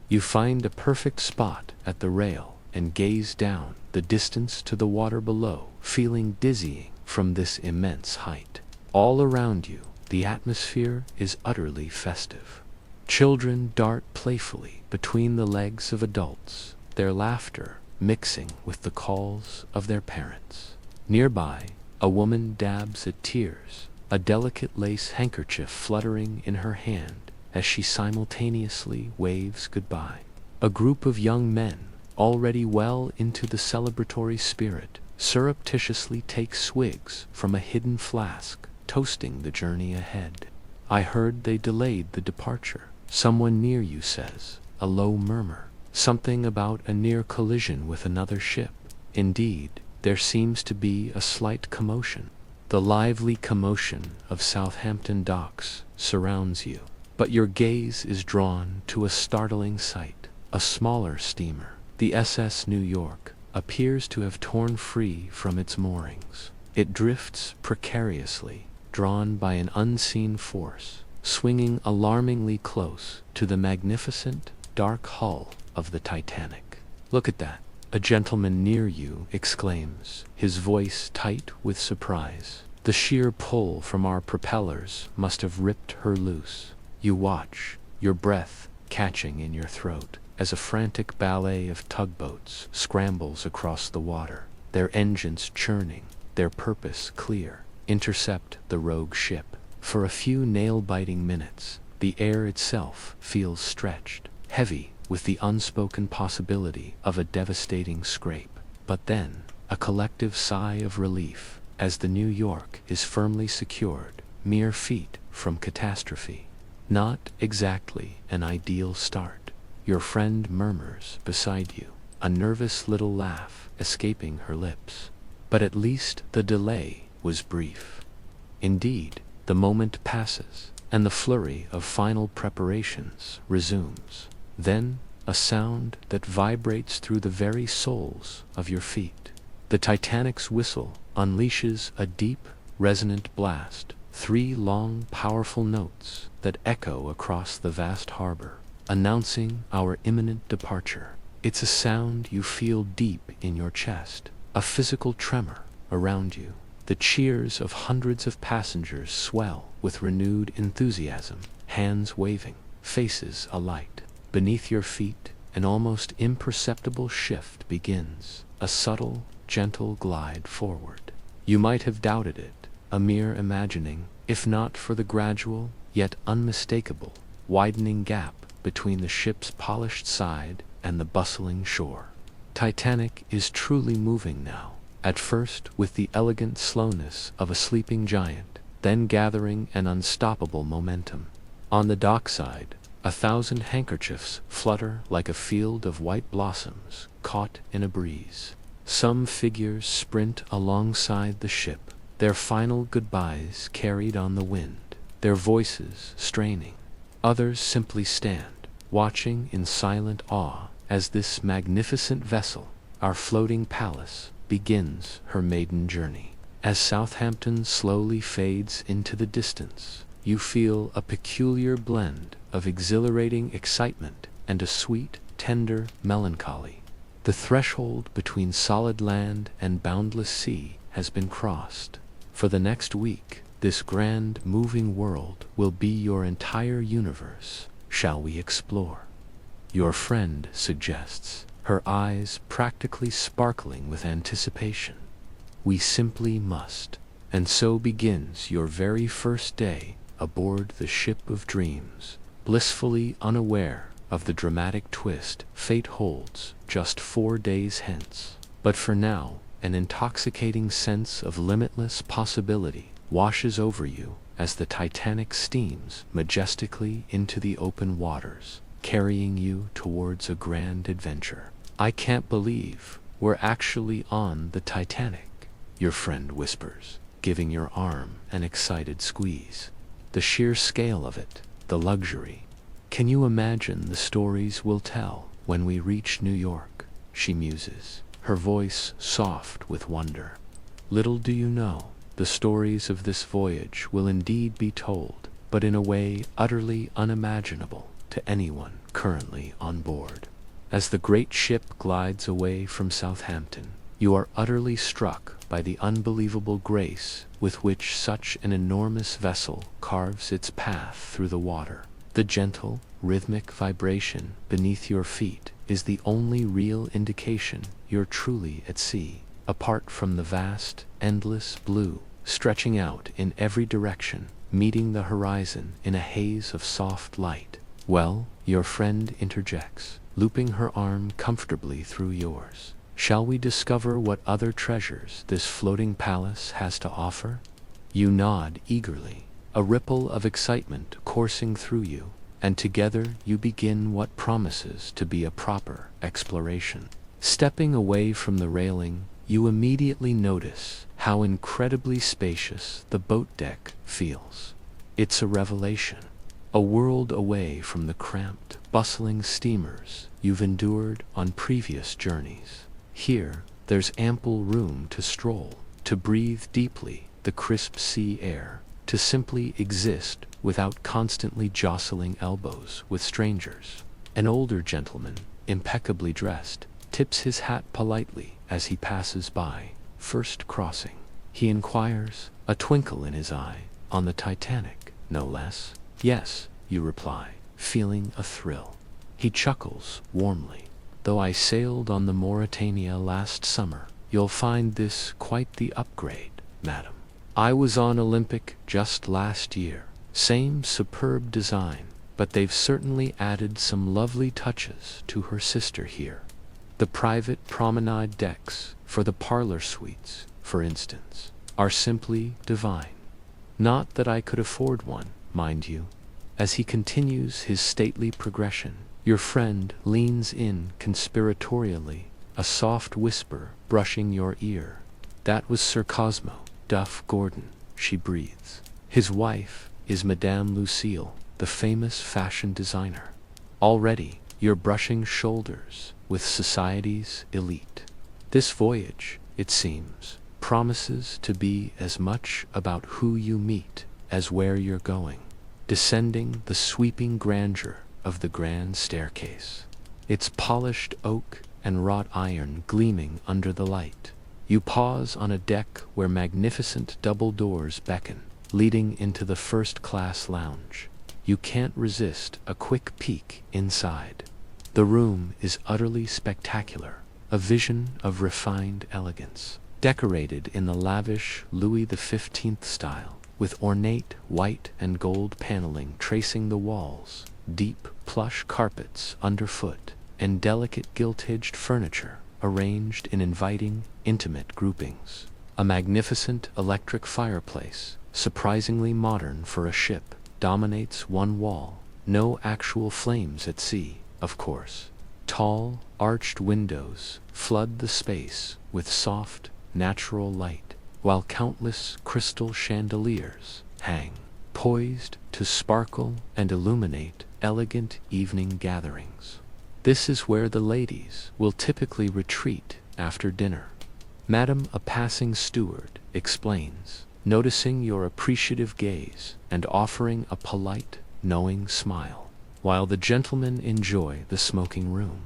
You find a perfect spot at the rail and gaze down the distance to the water below, feeling dizzying from this immense height. All around you, the atmosphere is utterly festive. Children dart playfully between the legs of adults, their laughter mixing with the calls of their parents. Nearby, a woman dabs at tears, a delicate lace handkerchief fluttering in her hand as she simultaneously waves goodbye. A group of young men, already well into the celebratory spirit, surreptitiously take swigs from a hidden flask, toasting the journey ahead. I heard they delayed the departure, someone near you says, a low murmur, something about a near collision with another ship. Indeed, there seems to be a slight commotion. The lively commotion of Southampton docks surrounds you, but your gaze is drawn to a startling sight. A smaller steamer, the SS New York, appears to have torn free from its moorings. It drifts precariously, drawn by an unseen force, swinging alarmingly close to the magnificent, dark hull of the Titanic. "Look at that," a gentleman near you exclaims, his voice tight with surprise. "The sheer pull from our propellers must have ripped her loose." You watch, your breath catching in your throat, as a frantic ballet of tugboats scrambles across the water, their engines churning, their purpose clear: intercept the rogue ship. For a few nail-biting minutes, the air itself feels stretched, heavy with the unspoken possibility of a devastating scrape. But then, a collective sigh of relief, as the New York is firmly secured, mere feet from catastrophe. Not exactly an ideal start. Your friend murmurs beside you, a nervous little laugh escaping her lips. But at least the delay was brief. Indeed, the moment passes, and the flurry of final preparations resumes. Then, a sound that vibrates through the very soles of your feet. The Titanic's whistle unleashes a deep, resonant blast, 3 long, powerful notes that echo across the vast harbor, announcing our imminent departure. It's a sound you feel deep in your chest, a physical tremor around you. The cheers of hundreds of passengers swell with renewed enthusiasm, hands waving, faces alight. Beneath your feet, an almost imperceptible shift begins, a subtle, gentle glide forward. You might have doubted it, a mere imagining, if not for the gradual, yet unmistakable, widening gap between the ship's polished side and the bustling shore. Titanic is truly moving now, at first with the elegant slowness of a sleeping giant, then gathering an unstoppable momentum. On the dockside, 1,000 handkerchiefs flutter like a field of white blossoms caught in a breeze. Some figures sprint alongside the ship, their final goodbyes carried on the wind, their voices straining. Others simply stand, watching in silent awe as this magnificent vessel, our floating palace, begins her maiden journey. As Southampton slowly fades into the distance, you feel a peculiar blend of exhilarating excitement and a sweet, tender melancholy. The threshold between solid land and boundless sea has been crossed. For the next week, this grand, moving world will be your entire universe. Shall we explore? Your friend suggests, her eyes practically sparkling with anticipation. We simply must. And so begins your very first day aboard the ship of dreams, blissfully unaware of the dramatic twist fate holds just 4 days hence. But for now, an intoxicating sense of limitless possibility washes over you as the Titanic steams majestically into the open waters, carrying you towards a grand adventure. "I can't believe we're actually on the Titanic," your friend whispers, giving your arm an excited squeeze. "The sheer scale of it, the luxury. Can you imagine the stories we'll tell when we reach New York?" she muses, her voice soft with wonder. Little do you know, the stories of this voyage will indeed be told, but in a way utterly unimaginable to anyone currently on board. As the great ship glides away from Southampton, you are utterly struck by the unbelievable grace with which such an enormous vessel carves its path through the water. The gentle, rhythmic vibration beneath your feet is the only real indication you're truly at sea, apart from the vast, endless blue stretching out in every direction, meeting the horizon in a haze of soft light. "Well," your friend interjects, looping her arm comfortably through yours, "shall we discover what other treasures this floating palace has to offer?" You nod eagerly, a ripple of excitement coursing through you, and together you begin what promises to be a proper exploration. Stepping away from the railing, you immediately notice how incredibly spacious the boat deck feels. It's a revelation, a world away from the cramped, bustling steamers you've endured on previous journeys. Here, there's ample room to stroll, to breathe deeply the crisp sea air, to simply exist without constantly jostling elbows with strangers. An older gentleman, impeccably dressed, tips his hat politely as he passes by. First crossing, he inquires, a twinkle in his eye. "On the Titanic, no less?" "Yes," you reply, feeling a thrill. He chuckles warmly. "Though I sailed on the Mauretania last summer, you'll find this quite the upgrade, madam. I was on Olympic just last year. Same superb design, but they've certainly added some lovely touches to her sister here. The private promenade decks for the parlor suites, for instance, are simply divine. Not that I could afford one, mind you." As he continues his stately progression, your friend leans in conspiratorially, a soft whisper brushing your ear. "That was Sir Cosmo Duff Gordon," she breathes. "His wife is Madame Lucille, the famous fashion designer." Already, you're brushing shoulders with society's elite. This voyage, it seems, promises to be as much about who you meet as where you're going, descending the sweeping grandeur of the grand staircase, its polished oak and wrought iron gleaming under the light. You pause on a deck where magnificent double doors beckon, leading into the first-class lounge. You can't resist a quick peek inside. The room is utterly spectacular, a vision of refined elegance, decorated in the lavish Louis XV style, with ornate white and gold paneling tracing the walls, deep plush carpets underfoot, and delicate gilt-edged furniture arranged in inviting, intimate groupings. A magnificent electric fireplace, surprisingly modern for a ship, dominates one wall. No actual flames at sea, of course. Tall, arched windows flood the space with soft, natural light, while countless crystal chandeliers hang, poised to sparkle and illuminate elegant evening gatherings. This is where the ladies will typically retreat after dinner. Madam, a passing steward explains, noticing your appreciative gaze and offering a polite, knowing smile, while the gentlemen enjoy the smoking room.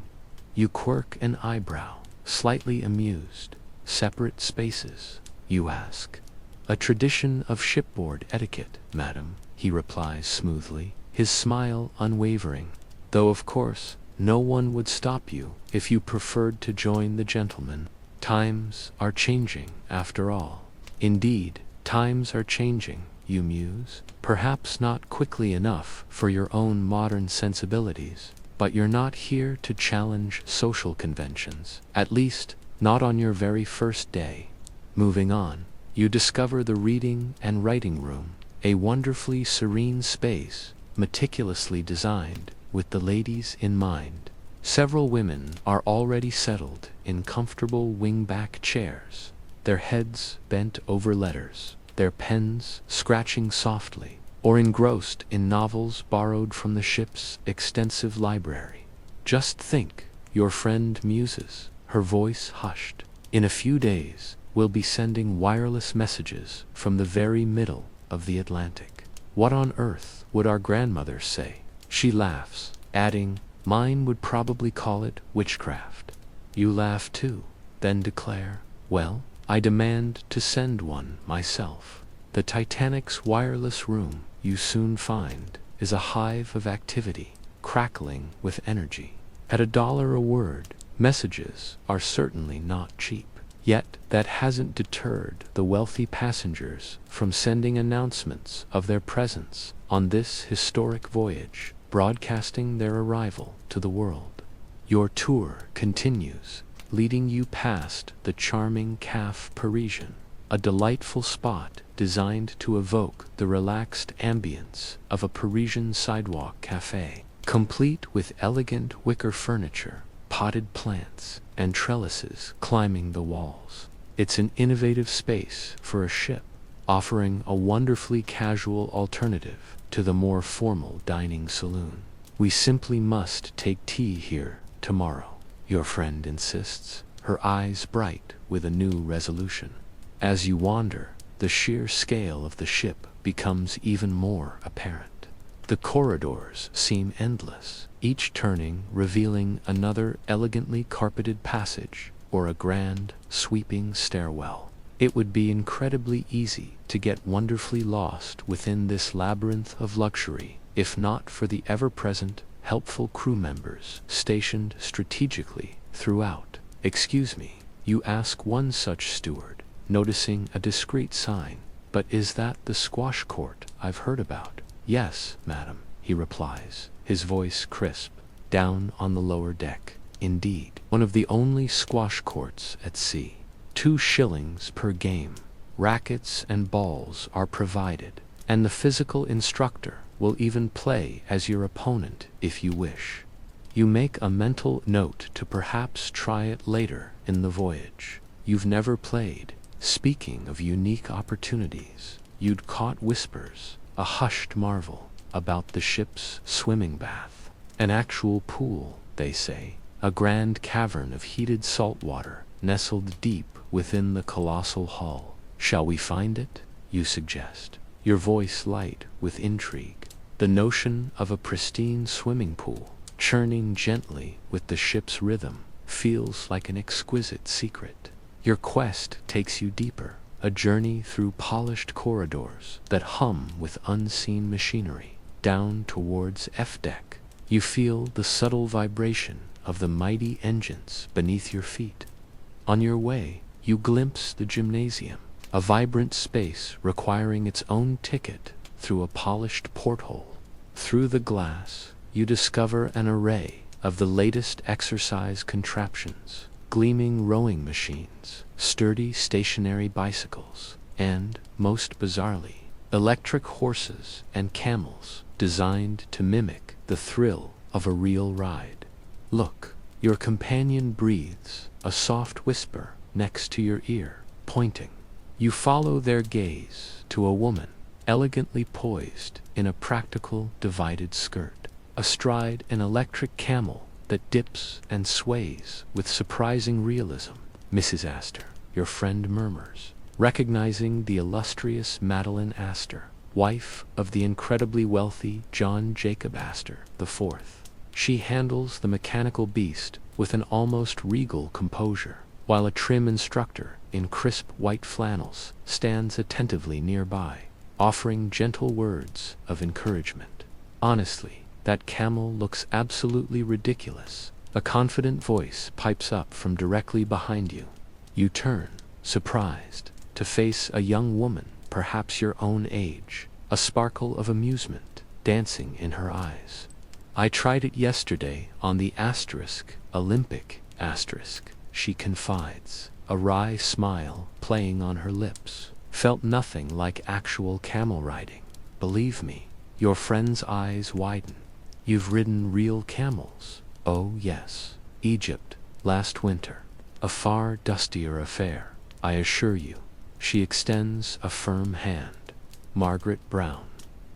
You quirk an eyebrow, slightly amused. "Separate spaces, you ask?" "A tradition of shipboard etiquette, madam," he replies smoothly, his smile unwavering, "though of course no one would stop you if you preferred to join the gentlemen. Times are changing, after all." "Indeed, times are changing," you muse, "perhaps not quickly enough for your own modern sensibilities, but you're not here to challenge social conventions. At least, Not on your very first day. Moving on, you discover the reading and writing room, a wonderfully serene space, meticulously designed, with the ladies in mind. Several women are already settled in comfortable wing-back chairs, their heads bent over letters, their pens scratching softly, or engrossed in novels borrowed from the ship's extensive library. Just think, your friend muses, her voice hushed. In a few days, we'll be sending wireless messages from the very middle of the Atlantic. What on earth would our grandmother say? She laughs, adding, mine would probably call it witchcraft. You laugh too, then declare, well, I demand to send one myself. The Titanic's wireless room, you soon find, is a hive of activity, crackling with energy. At $1 a word, messages are certainly not cheap. Yet that hasn't deterred the wealthy passengers from sending announcements of their presence on this historic voyage, broadcasting their arrival to the world. Your tour continues, leading you past the charming Café Parisien, a delightful spot designed to evoke the relaxed ambience of a Parisian sidewalk cafe, complete with elegant wicker furniture, potted plants, and trellises climbing the walls. It's an innovative space for a ship, offering a wonderfully casual alternative to the more formal dining saloon. We simply must take tea here tomorrow, your friend insists, her eyes bright with a new resolution. As you wander, the sheer scale of the ship becomes even more apparent. The corridors seem endless, each turning revealing another elegantly carpeted passage or a grand, sweeping stairwell. It would be incredibly easy to get wonderfully lost within this labyrinth of luxury, if not for the ever-present, helpful crew members stationed strategically throughout. Excuse me, you ask one such steward, noticing a discreet sign, but is that the squash court I've heard about? Yes, madam, he replies, his voice crisp, down on the lower deck. Indeed, one of the only squash courts at sea. 2 shillings per game. Rackets and balls are provided, and the physical instructor will even play as your opponent if you wish. You make a mental note to perhaps try it later in the voyage. You've never played. Speaking of unique opportunities, you'd caught whispers, a hushed marvel, about the ship's swimming bath. An actual pool, they say, a grand cavern of heated salt water nestled deep within the colossal hull. Shall we find it? You suggest, your voice light with intrigue. The notion of a pristine swimming pool, churning gently with the ship's rhythm, feels like an exquisite secret. Your quest takes you deeper, a journey through polished corridors that hum with unseen machinery. Down towards F-deck, you feel the subtle vibration of the mighty engines beneath your feet. On your way, you glimpse the gymnasium, a vibrant space requiring its own ticket through a polished porthole. Through the glass, you discover an array of the latest exercise contraptions, gleaming rowing machines, sturdy stationary bicycles, and, most bizarrely, electric horses and camels designed to mimic the thrill of a real ride. Look, your companion breathes, a soft whisper next to your ear, pointing. You follow their gaze to a woman, elegantly poised in a practical divided skirt, astride an electric camel that dips and sways with surprising realism. Mrs. Astor, your friend murmurs, recognizing the illustrious Madeline Astor, wife of the incredibly wealthy John Jacob Astor IV. She handles the mechanical beast with an almost regal composure, while a trim instructor in crisp white flannels stands attentively nearby, offering gentle words of encouragement. Honestly, that camel looks absolutely ridiculous. A confident voice pipes up from directly behind you. You turn, surprised, to face a young woman, perhaps your own age, a sparkle of amusement dancing in her eyes. I tried it yesterday on the Olympic, she confides, a wry smile playing on her lips. Felt nothing like actual camel riding. Believe me. Your friend's eyes widen. You've ridden real camels? Oh yes. Egypt, last winter. A far dustier affair, I assure you. She extends a firm hand. Margaret Brown.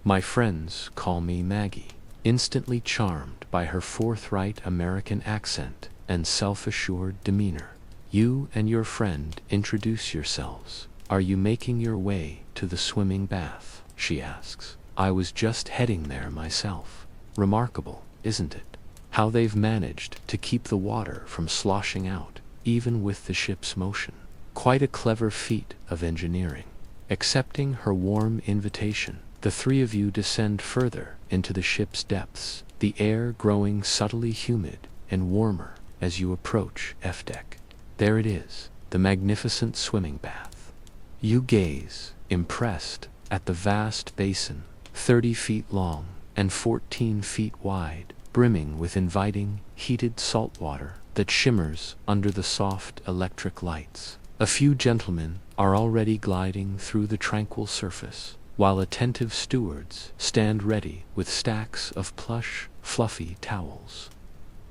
My friends call me Maggie. Instantly charmed by her forthright American accent and self-assured demeanor. You and your friend introduce yourselves. Are you making your way to the swimming bath? She asks. I was just heading there myself. Remarkable, isn't it? How they've managed to keep the water from sloshing out, even with the ship's motion. Quite a clever feat of engineering. Accepting her warm invitation, the three of you descend further into the ship's depths, the air growing subtly humid and warmer as you approach F-deck. There it is, the magnificent swimming bath. You gaze, impressed, at the vast basin, 30 feet long and 14 feet wide, brimming with inviting, heated salt water that shimmers under the soft electric lights. A few gentlemen are already gliding through the tranquil surface, while attentive stewards stand ready with stacks of plush, fluffy towels.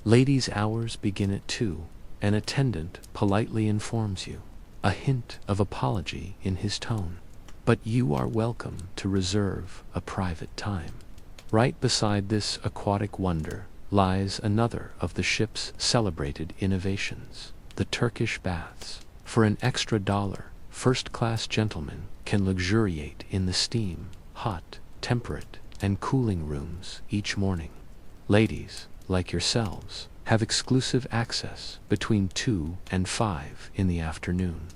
Ladies' hours begin at 2. An attendant politely informs you, a hint of apology in his tone. But you are welcome to reserve a private time. Right beside this aquatic wonder lies another of the ship's celebrated innovations, the Turkish baths. For an extra $1, first-class gentlemen can luxuriate in the steam, hot, temperate, and cooling rooms each morning. Ladies, like yourselves, have exclusive access between 2 and 5 in the afternoon.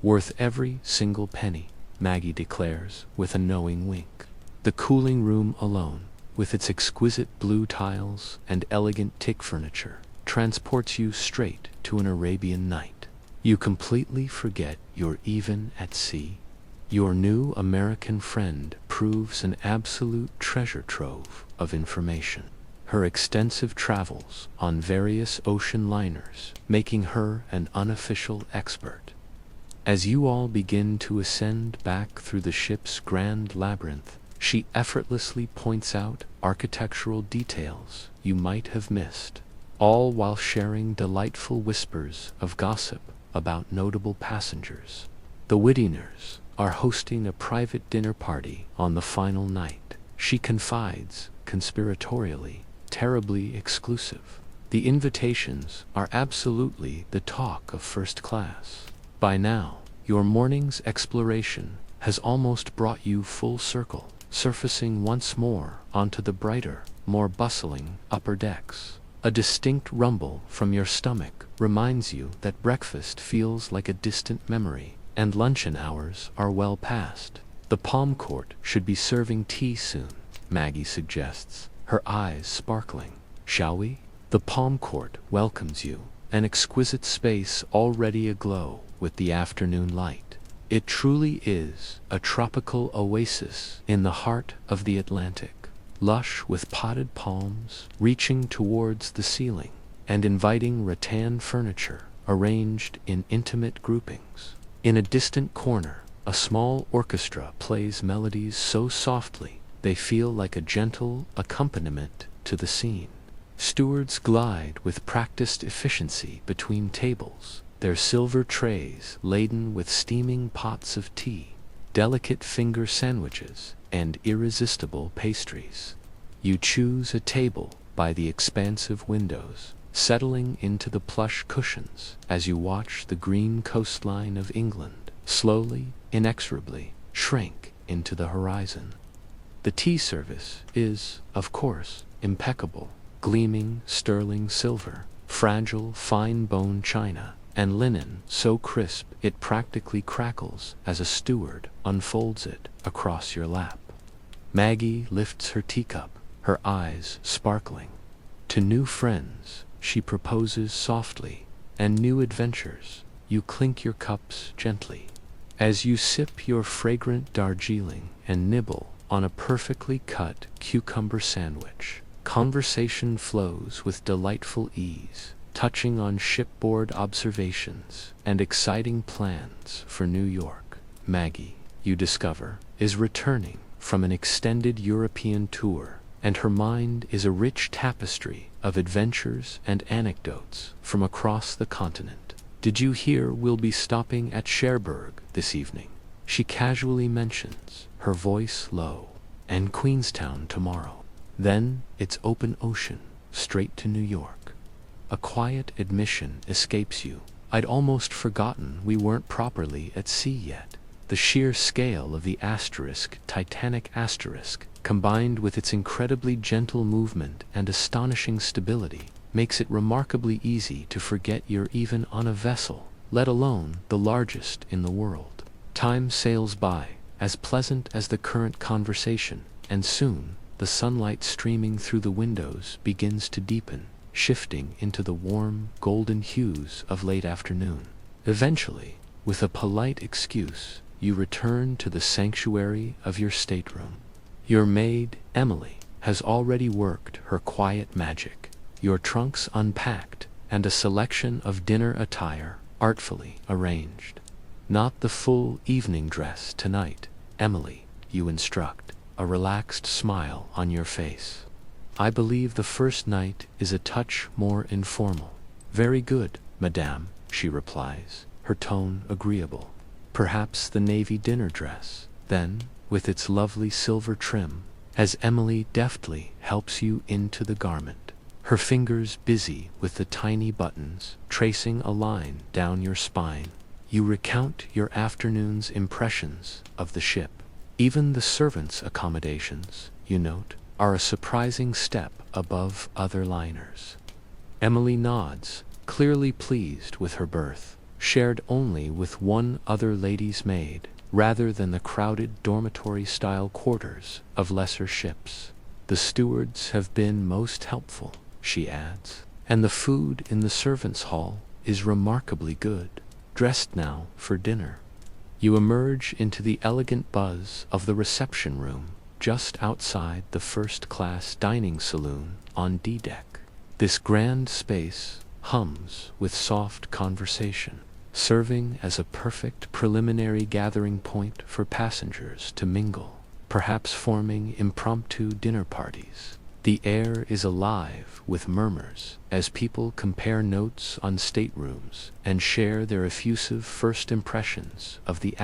Worth every single penny, Maggie declares with a knowing wink. The cooling room alone, with its exquisite blue tiles and elegant teak furniture, transports you straight to an Arabian night. You completely forget you're even at sea. Your new American friend proves an absolute treasure trove of information. Her extensive travels on various ocean liners, making her an unofficial expert. As you all begin to ascend back through the ship's grand labyrinth, she effortlessly points out architectural details you might have missed, all while sharing delightful whispers of gossip about notable passengers. The Whittiners are hosting a private dinner party on the final night. She confides, conspiratorially, terribly exclusive. The invitations are absolutely the talk of first class. By now, your morning's exploration has almost brought you full circle, surfacing once more onto the brighter, more bustling upper decks. A distinct rumble from your stomach reminds you that breakfast feels like a distant memory, and luncheon hours are well past. The Palm Court should be serving tea soon, Maggie suggests, her eyes sparkling. Shall we? The Palm Court welcomes you, an exquisite space already aglow with the afternoon light. It truly is a tropical oasis in the heart of the Atlantic, lush with potted palms reaching towards the ceiling, and inviting rattan furniture arranged in intimate groupings. In a distant corner, a small orchestra plays melodies so softly they feel like a gentle accompaniment to the scene. Stewards glide with practiced efficiency between tables, their silver trays laden with steaming pots of tea, delicate finger sandwiches, and irresistible pastries. You choose a table by the expansive windows, settling into the plush cushions as you watch the green coastline of England slowly, inexorably shrink into the horizon. The tea service is, of course, impeccable, gleaming sterling silver, fragile fine bone china, and linen so crisp it practically crackles as a steward unfolds it across your lap. Maggie lifts her teacup, her eyes sparkling. To new friends, she proposes softly, and new adventures, you clink your cups gently. As you sip your fragrant Darjeeling and nibble on a perfectly cut cucumber sandwich, conversation flows with delightful ease, touching on shipboard observations and exciting plans for New York. Maggie, you discover, is returning from an extended European tour, and her mind is a rich tapestry of adventures and anecdotes from across the continent. Did you hear we'll be stopping at Cherbourg this evening? She casually mentions, her voice low, and Queenstown tomorrow. Then it's open ocean, straight to New York. A quiet admission escapes you. I'd almost forgotten we weren't properly at sea yet. The sheer scale of the Titanic asterisk, combined with its incredibly gentle movement and astonishing stability, makes it remarkably easy to forget you're even on a vessel, let alone the largest in the world. Time sails by, as pleasant as the current conversation, and soon, the sunlight streaming through the windows begins to deepen, shifting into the warm, golden hues of late afternoon. Eventually, with a polite excuse, you return to the sanctuary of your stateroom. Your maid, Emily, has already worked her quiet magic, your trunks unpacked, and a selection of dinner attire artfully arranged. Not the full evening dress tonight, Emily, you instruct, a relaxed smile on your face. I believe the first night is a touch more informal. Very good, madame, she replies, her tone agreeable. Perhaps the navy dinner dress, then, with its lovely silver trim, as Emily deftly helps you into the garment, her fingers busy with the tiny buttons, tracing a line down your spine. You recount your afternoon's impressions of the ship. Even the servants' accommodations, you note, are a surprising step above other liners. Emily nods, clearly pleased with her berth, shared only with one other lady's maid, rather than the crowded dormitory-style quarters of lesser ships. The stewards have been most helpful, she adds, and the food in the servants' hall is remarkably good. Dressed now for dinner. You emerge into the elegant buzz of the reception room, just outside the first-class dining saloon on D-deck. This grand space hums with soft conversation, serving as a perfect preliminary gathering point for passengers to mingle, perhaps forming impromptu dinner parties. The air is alive with murmurs as people compare notes on staterooms and share their effusive first impressions of the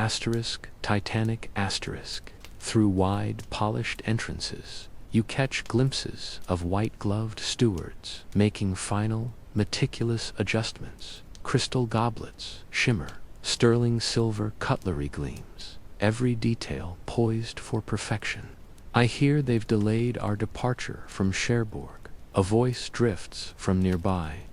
Titanic asterisk. Through wide, polished entrances, you catch glimpses of white-gloved stewards making final, meticulous adjustments. Crystal goblets shimmer, sterling silver cutlery gleams, every detail poised for perfection. I hear they've delayed our departure from Cherbourg. A voice drifts from nearby.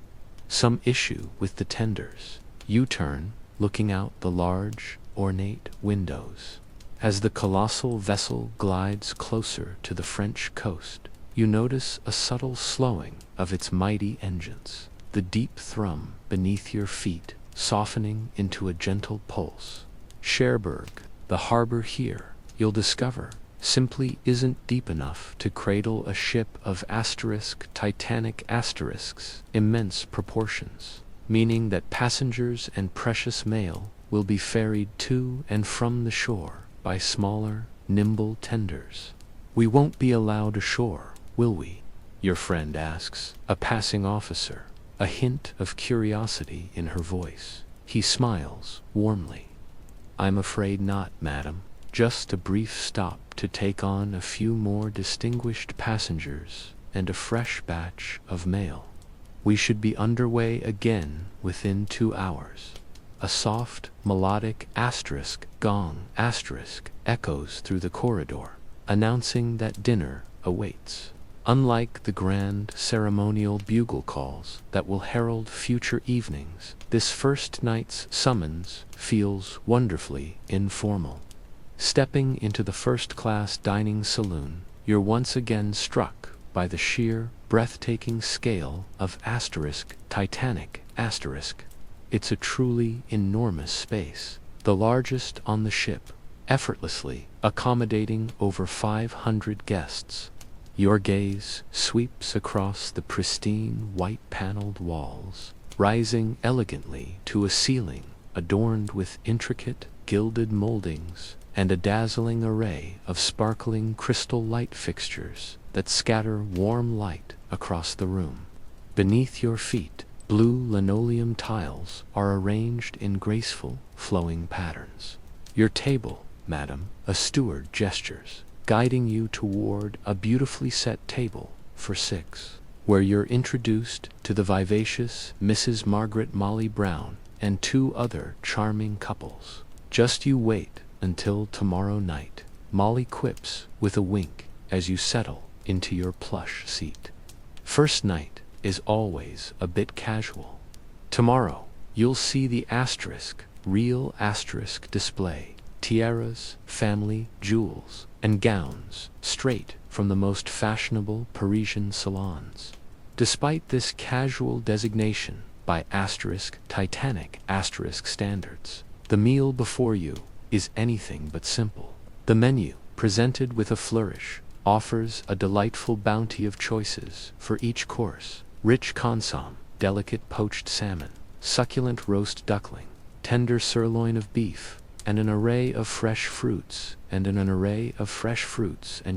Some issue with the tenders. You turn, looking out the large, ornate windows. As the colossal vessel glides closer to the French coast, you notice a subtle slowing of its mighty engines, the deep thrum beneath your feet softening into a gentle pulse. Cherbourg, the harbor here, you'll discover, simply isn't deep enough to cradle a ship of Titanic asterisks, immense proportions, meaning that passengers and precious mail will be ferried to and from the shore by smaller, nimble tenders. We won't be allowed ashore, will we? Your friend asks, a passing officer, a hint of curiosity in her voice. He smiles warmly. I'm afraid not, madam. Just a brief stop to take on a few more distinguished passengers and a fresh batch of mail. We should be underway again within 2 hours. A soft, melodic gong echoes through the corridor, announcing that dinner awaits. Unlike the grand ceremonial bugle calls that will herald future evenings, this first night's summons feels wonderfully informal. Stepping into the first-class dining saloon, you're once again struck by the sheer, breathtaking scale of Titanic asterisk. It's a truly enormous space, the largest on the ship, effortlessly accommodating over 500 guests. Your gaze sweeps across the pristine white-paneled walls, rising elegantly to a ceiling adorned with intricate gilded moldings and a dazzling array of sparkling crystal light fixtures that scatter warm light across the room. Beneath your feet, blue linoleum tiles are arranged in graceful, flowing patterns. Your table, madam, a steward gestures, guiding you toward a beautifully set table for 6, where you're introduced to the vivacious Mrs. Margaret Molly Brown and 2 other charming couples. Just you wait until tomorrow night, Molly quips with a wink as you settle into your plush seat. First night is always a bit casual. Tomorrow, you'll see the real asterisk display, tiaras, family jewels, and gowns straight from the most fashionable Parisian salons. Despite this casual designation by Titanic standards, the meal before you is anything but simple. The menu, presented with a flourish, offers a delightful bounty of choices for each course: rich consomme, delicate poached salmon, succulent roast duckling, tender sirloin of beef, and an array of fresh fruits and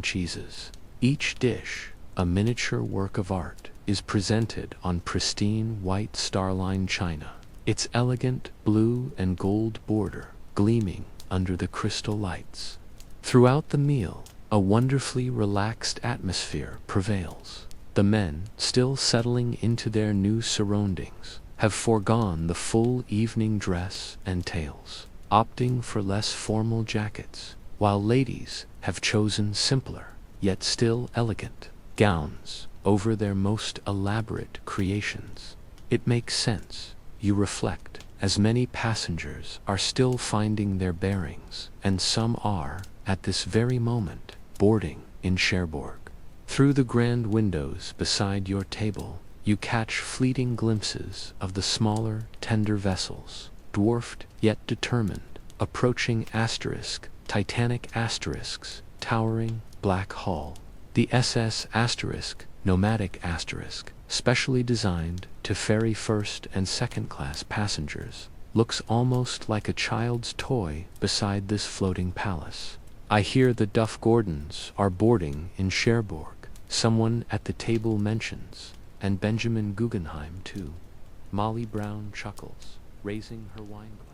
cheeses. Each dish, a miniature work of art, is presented on pristine white starline china, its elegant blue and gold border gleaming under the crystal lights. Throughout the meal, a wonderfully relaxed atmosphere prevails. The men, still settling into their new surroundings, have foregone the full evening dress and tails, opting for less formal jackets, while ladies have chosen simpler, yet still elegant, gowns over their most elaborate creations. It makes sense, you reflect, as many passengers are still finding their bearings, and some are, at this very moment, boarding in Cherbourg. Through the grand windows beside your table, you catch fleeting glimpses of the smaller, tender vessels, dwarfed yet determined, approaching Titanic towering black hull. The SS nomadic specially designed to ferry first and second class passengers, looks almost like a child's toy beside this floating palace. I hear the Duff Gordons are boarding in Cherbourg, someone at the table mentions, and Benjamin Guggenheim too. Molly Brown chuckles, raising her wine glass.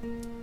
Thank you.